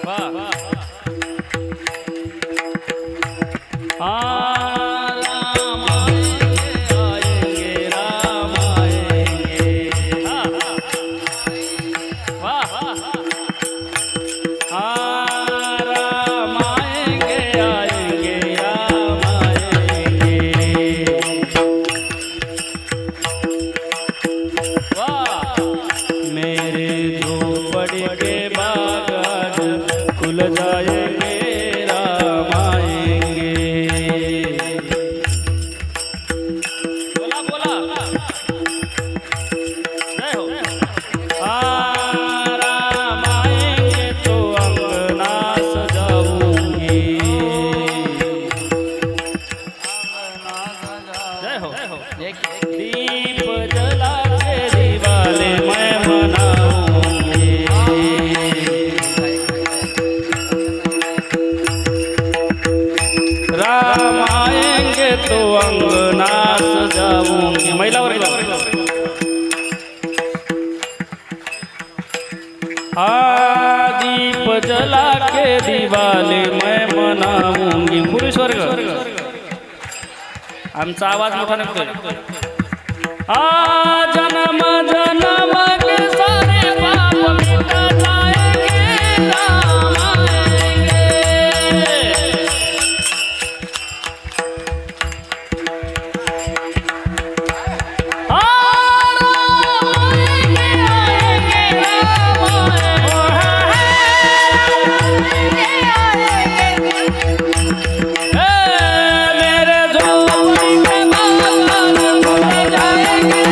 Speaker 4: वाह. राम आएंगे, राम आएंगे. वाह वाह. राम आएंगे, आएंगे, राम आएंगे. वाह. मेरे झोपड़ी के बाग आज खुल जाएंगे, राम आएंगे. बोला बोला जय हो. राम आएंगे तो अंगना सजाऊंगी. जय हो. दीप जला के दिवाले मैं मनाऊंगी. राम आएंगे तो अंगना सजाऊंगी. महिला वर्ग दीप जला के दिवाले मैं मनाऊंगी. पुरुष वर्ग आमचा आवाज मोठा निघतोय. जन्म जन्म के सारे पाप मिट जाएंगे, राम आएंगे. मेरे झोपड़ी के बाग आज खुल जाएंगे,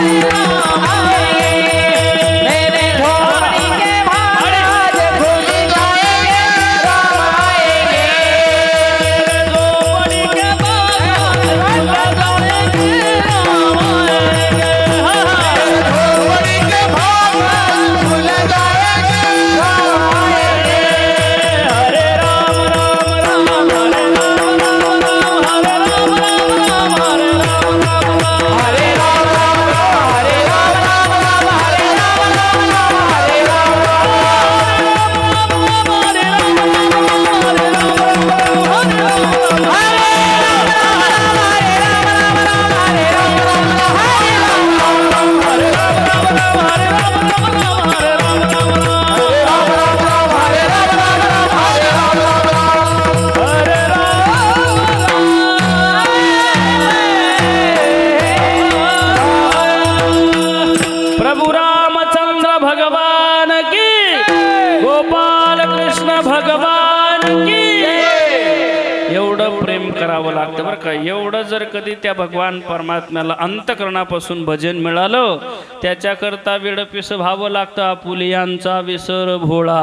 Speaker 4: कृष्ण भगवान की एवढं प्रेम करावं लागतं बरं का. एवढं जर कधी त्या भगवान परमात्म्याला अंतकरणापासून भजन मिळालं त्याच्याकरता वेडपिस व्हावं लागतं. आपुलियांचा विसर भोळा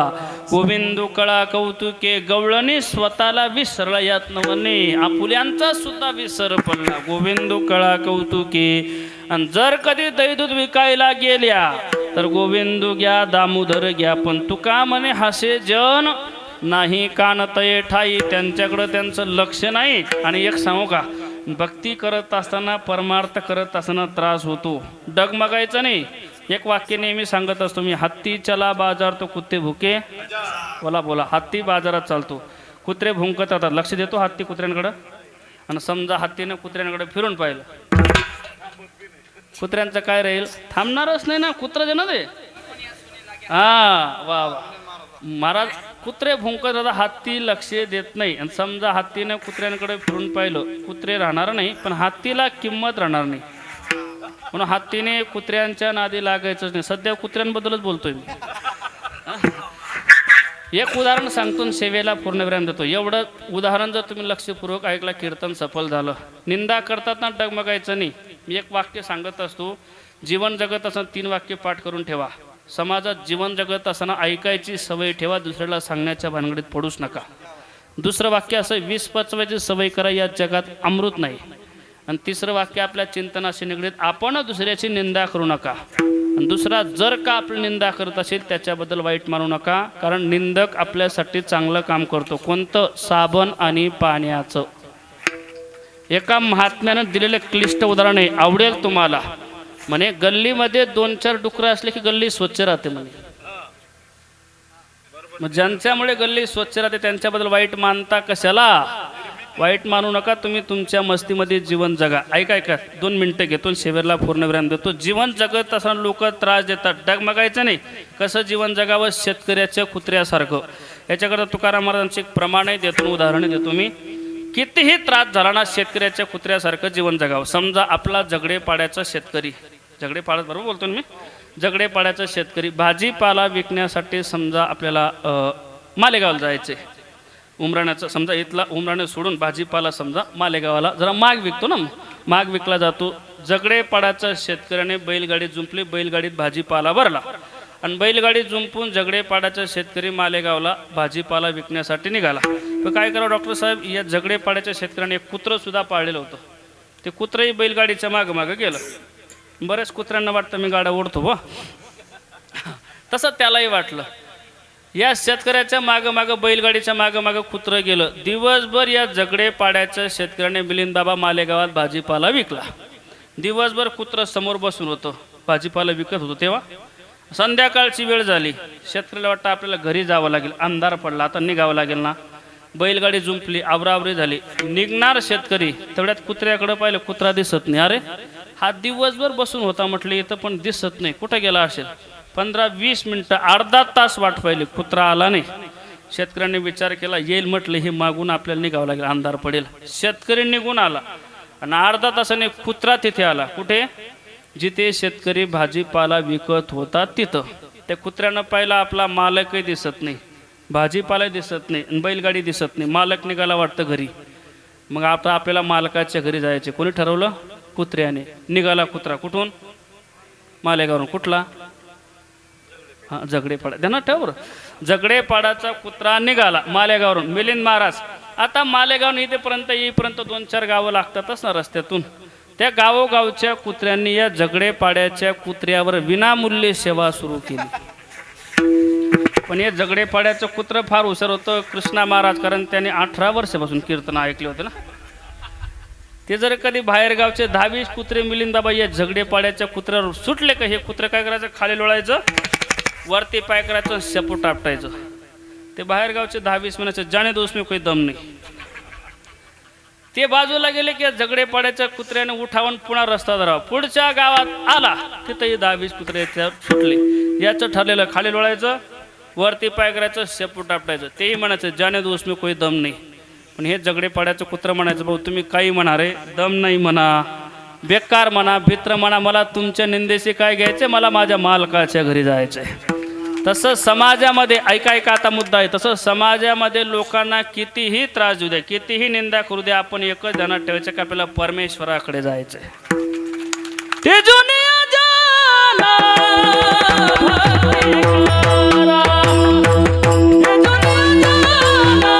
Speaker 4: गोविंदू कळा कौतुके गवळणी स्वतःला विसरला यात नवने. आपुल्यांचा सुद्धा विसर पडला गोविंदू कळा कौतुके. आणि जर कधी दैदूत विकायला गेल्या तर गोविंदू घ्या दामोदर घ्या पण तुका म्हणे हासे जन नाही कानतये ठाई. त्यांच्याकडं त्यांचं लक्ष नाही. आणि एक सांगू का, भक्ती करत असताना परमार्थ करत असताना त्रास होतो. डगमगायचं नाही. एक वाक्य नेहमी सांगत असतो मी, हत्ती चला बाजार तो कुत्ते भुके. बोला बोला. हत्ती बाजारात चालतो, कुत्रे भुंकत राहतात. लक्ष देतो हत्ती कुत्र्यांकडं. आणि समजा हत्तीनं कुत्र्यांकडे फिरून पाहिलं, कुत्र्यांचं काय राहील? थांबणारच नाही ना, कुत्रं दे ना ते. हा वा वा महाराज. कुत्रे भुंकत राहतात, हत्ती लक्ष देत नाही. आणि समजा हत्तीनं कुत्र्यांकडे फिरून पाहिलं, कुत्रे राहणार नाही पण हत्तीला किंमत राहणार नाही. म्हणून हत्तीने कुत्र्यांच्या नादी लागायचंच नाही. सध्या कुत्र्यांबद्दलच बोलतोय मी. एक उदाहरण सांगतो, सेवेला पूर्ण विराम देतो. एवढं उदाहरण जर तुम्ही लक्षपूर्वक ऐकला, कीर्तन सफल झालं. निंदा करतात ना, डगमगायचं नाही. मी एक वाक्य सांगत असतो, जीवन जगत असताना 3 वाक्य पाठ करून ठेवा. समाजात जीवन जगत असताना ऐकायची सवय ठेवा, दुसऱ्याला सांगण्याच्या भानगडीत पडूच नका. दुसरं वाक्य असं, 20 पचवायची सवय करा, या जगात अमृत नाही. आणि तिसरं वाक्य आपल्या चिंतनाशी निगडीत, आपण दुसऱ्याची निंदा करू नका. आणि दुसरा, जर का आपली निंदा करत असेल त्याच्याबद्दल वाईट मानू नका, कारण निंदक आपल्यासाठी चांगलं काम करतो. कोणतं? साबण आणि पाण्याचं. एका महात्म्यानं दिलेलं क्लिष्ट उदाहरण आहे, आवडेल तुम्हाला. म्हणे गल्लीमध्ये 2-4 डुकरं असले की गल्ली स्वच्छ राहते म्हणे. मग ज्यांच्यामुळे गल्ली स्वच्छ राहते त्यांच्याबद्दल वाईट मानता कशाला? वाईट मानू नका. तुम्ही तुमच्या मस्तीमध्ये जीवन जगा. ऐका 2 मिनटं घेतो, शेवटला पूर्ण विराम देतो. जीवन जगत असताना लोक त्रास देतात, डगमगायचं नाही. कसं जीवन जगावं? शेतकऱ्याच्या कुत्र्यासारखं. याच्याकरता तुकाराम महाराजांचे एक प्रमाण आहे, देतो उदाहरण देतो मी. कितीही त्रास झाला ना, शेतकऱ्याच्या कुत्र्यासारखं जीवन जगावं. समजा आपला जगडेपाड्याचा शेतकरी, जगडेपाड्यात बरोबर बोलतो मी, जगडेपाड्याचा शेतकरी भाजीपाला विकण्यासाठी समजा आपल्याला मालेगावला जायचे. उमराण्याचं समजा इथला उमराणे सोडून भाजीपाला समजा मालेगावाला जरा माग विकतो ना, माग विकला जातो. जगडेपाड्याचा शेतकऱ्याने बैलगाडी जुंपली, बैलगाडीत भाजीपाला भरला आणि बैलगाडी जुंपून जगडेपाड्याचा शेतकरी मालेगावला भाजीपाला विकण्यासाठी निघाला. तर काय करावं डॉक्टर साहेब, या जगडेपाड्याच्या शेतकऱ्याने एक कुत्रं सुद्धा पाळलेलं होतं. ते कुत्रंही बैलगाडीच्या मागं गेलं. बरेच कुत्र्यांना वाटतं मी गाड्या ओढतो बा, तसं त्यालाही वाटलं. या शेतकऱ्याच्या मागं बैलगाडीच्या मागं कुत्रं गेलं. दिवसभर या जगडेपाड्याच्या शेतकऱ्याने मिलिंद बाबा मालेगावात भाजीपाला विकला. दिवसभर कुत्रं समोर बसून होतं, भाजीपाला विकत होतो. तेव्हा संध्याकाळची वेळ झाली. शेतकऱ्याला वाटतं आपल्याला घरी जावं लागेल, अंधार पडला, आता निघावं लागेल ना. बैलगाडी जुंपली, आवरावरी झाली, निघणार शेतकरी. तेवढ्यात कुत्र्याकडे पाहिलं, कुत्रा दिसत नाही. अरे हा दिवसभर बसून होता म्हटलं, इथं पण दिसत नाही, कुठं गेला असेल. 15-20 मिनटं, अर्धा तास वाट पाहिली, कुत्रा आला नाही. शेतकऱ्यांनी विचार केला, येईल म्हटलं, हे मागून आपल्याला निघावं लागेल, अंधार पडेल. शेतकरी निघून आला आणि अर्धा तासाने कुत्रा तिथे आला. कुठे? जिथे शेतकरी भाजीपाला विकत होता तिथं. त्या कुत्र्यानं पाहिला आपला मालकही दिसत नाही, भाजीपाला दिसत नाही, बैलगाडी दिसत नाही. मालक निघाला वाटतं घरी. मग आता आपल्याला मालकाच्या घरी जायचे. कोणी ठरवलं? कुत्र्याने. निघाला कुत्रा. कुठून? मालेगावरून. कुठला? हां, जगडेपाडा. त्यांना ठेवर. जगडेपाडाचा कुत्रा निघाला मालेगावरून. मिलिंद महाराज आता मालेगाव इथेपर्यंत येईपर्यंत 2-4 गावं लागतातच ना रस्त्यातून. त्या गावोगावच्या कुत्र्यांनी या जगडेपाड्याच्या कुत्र्यावर विनामूल्य सेवा सुरू केली. पण हे जगडेपाड्याचं कुत्रं फार हुशार होतं, कृष्णा महाराज, कारण त्याने 18 वर्षापासून कीर्तन ऐकले होते ना. ते जर कधी बाहेरगावचे 10-20 कुत्रे मिलिंद बाबा या जगडेपाड्याच्या कुत्र्यावर सुटले का, हे कुत्रं काय करायचं? खाली लोळायचं, वरती पाय करायचं, शेपूट आपटायचं. ते बाहेरगावचे 10-20 म्हणायचे, जाणे दोस्त मी काही दम नाही. ते बाजूला गेले की जगडेपाड्याच्या कुत्र्याने उठावून पुन्हा रस्ता धरावा. पुढच्या गावात आला, तिथंही 10-20 कुत्रे सुटले. याचं ठरलेलं, खाली लोळायचं, वरती पाय करायचं, शेपूट आपटायचं. तेही म्हणायचं, जाणे दोस्त मी काही दम नाही. पण हे जगडेपाड्याचं कुत्रं म्हणायचं, भाऊ तुम्ही काही म्हणा रे, दम नाही म्हणा, बेकार म्हणा, भित्र म्हणा, मला तुमच्या निंदेशी काय घ्यायचे, मला माझ्या मालकाच्या घरी जायचं आहे. तसं समाजामध्ये ऐका आता मुद्दा आहे, तसं समाजामध्ये लोकांना कितीही त्रास देऊ द्या, कितीही निंदा करू द्या, आपण एकच ध्यानात ठेवायचं की आपल्याला परमेश्वराकडे जायचं आहे. ते जुनिया जाना भक्ती करा. ते जुनिया जाना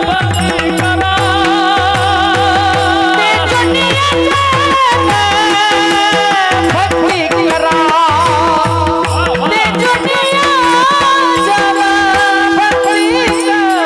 Speaker 4: भक्ती करा.
Speaker 5: ते दुनिया जाना भक्ती करा. ते दुनिया जाना भक्ती करा.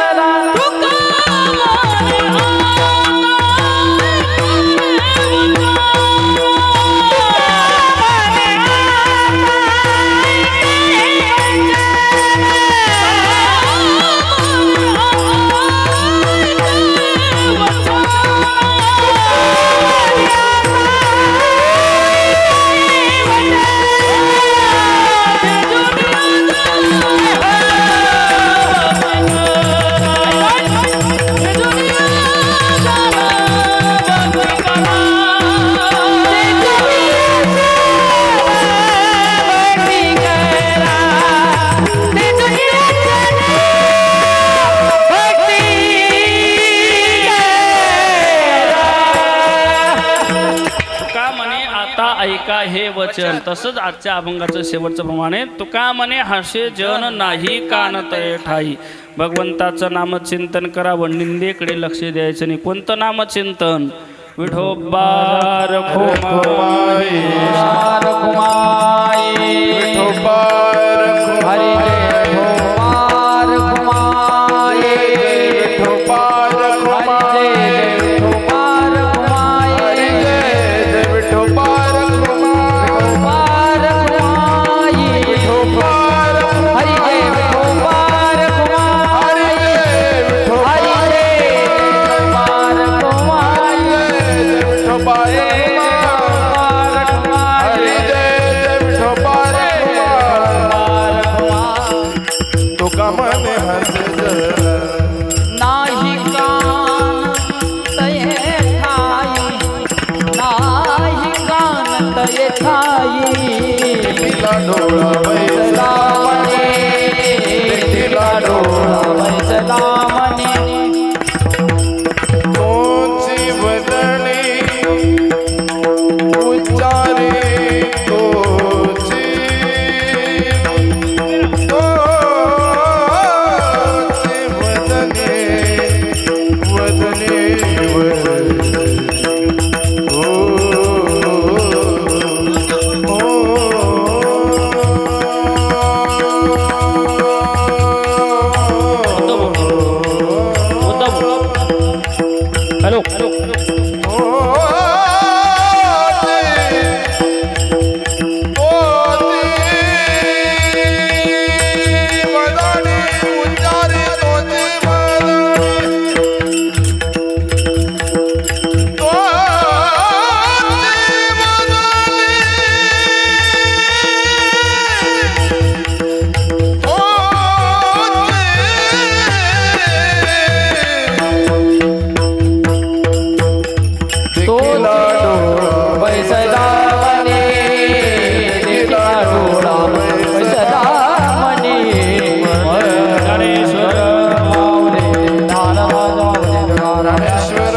Speaker 4: ऐका हे वचन. तसंच आजच्या अभंगाचं शेवटचं प्रमाणे तुका म्हणे हासे जन नाही कानतय ठाई. भगवंताचं नामचिंतन करावं, निंदेकडे लक्ष द्यायचं नाही. कोणतं नामचिंतन? विठोबा रखुमाई,
Speaker 5: रखुमाई,
Speaker 1: विठोबा
Speaker 5: हरी विठोबा रखुमाई,
Speaker 1: विठोबा
Speaker 5: हरी विठोबा रखुमाई,
Speaker 1: विठोबा
Speaker 5: हरी विठोबा रखुमाई, हरी विठोबा रखुमाई,
Speaker 1: विठोबा तुका म्हणे हसे
Speaker 5: नाही कान तये ठाई, नाही कान तये ठाई.
Speaker 1: तिला डोळा
Speaker 5: बैसला म्हणे,
Speaker 1: तिला डोळा
Speaker 5: बैसला म्हणे.
Speaker 1: तोची वदनी उच्चारे तोची वदनी
Speaker 4: हॅलो
Speaker 5: तो बैसला म्हणे, तिला डोळा बैसला म्हणे.
Speaker 4: ज्ञानेश्वर
Speaker 5: माऊली नारायण
Speaker 1: ईश्वर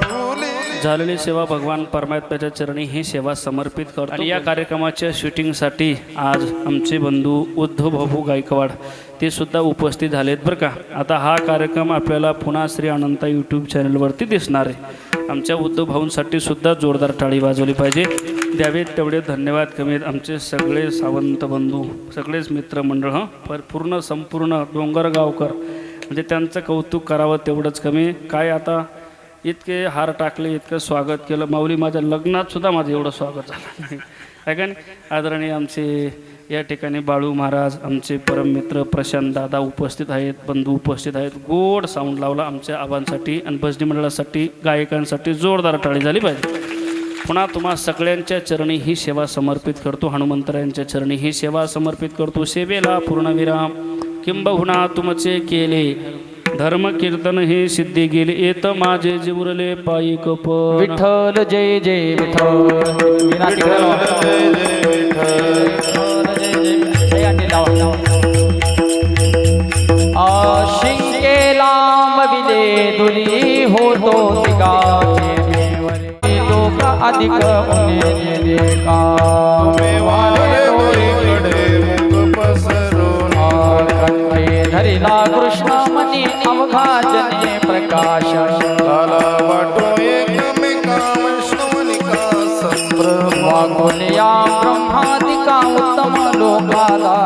Speaker 1: माऊली
Speaker 4: झालेली सेवा भगवान परमात्म्याच्या चरणी ही सेवा समर्पित करतो. आणि या कार्यक्रमाच्या शूटिंगसाठी आज आमचे बंधू उद्धव भाऊ गायकवाड ते सुद्धा उपस्थित झालेत बरं का. आता हा कार्यक्रम आपल्याला पुन्हा श्री अनंता यूट्यूब चॅनलवरती दिसणार आहे. आमच्या उद्धव भाऊंसाठी सुद्धा जोरदार टाळी वाजवली पाहिजे. द्यावेत तेवढे धन्यवाद कमी आहेत. आमचे सगळे सावंत बंधू, सगळेच मित्रमंडळ पूर्ण संपूर्ण डोंगरगावकर, म्हणजे त्यांचं कौतुक करावं तेवढंच कमी. काय आता इतके हार टाकले, इतकं स्वागत केलं. माऊली माझ्या लग्नात सुद्धा माझं एवढं स्वागत झालं नाही आहे का नाही. आदरणीय आमचे या ठिकाणी बाळू महाराज, आमचे परममित्र प्रशांत दादा उपस्थित आहेत, बंधू उपस्थित आहेत. गोड साऊंड लावला आमच्या आबांसाठी आणि भजनी मंडळासाठी, गायकांसाठी जोरदार टाळी झाली पाहिजे. पुन्हा तुम्हा सगळ्यांच्या चरणी ही सेवा समर्पित करतो. हनुमंतरायांच्या चरणी ही सेवा समर्पित करतो. सेवेला पूर्णविराम किंबहुना तुमचे केले धर्म कीर्तन हे सिद्धी गेले येत माझे जिवरले पायी कपन
Speaker 2: विठ्ठल जय जय विठ्ठल विना तिकडे लावा. विठ्ठल जय जय विठ्ठल. हे आणि लावा. शिंके लांब विले दुरी होतो तिगाचे देवरे लोक अधिक उन्हे देखा
Speaker 1: वारे दोरीकडे मुख पसरून
Speaker 2: कंठे धरिला कृष्ण मनी अवघा जने प्रकाश
Speaker 1: आला वाटो एकमेका वैष्णवनिका संभ्रम
Speaker 2: वागोल्या ब्रह्मादिका उत्तम लोकाला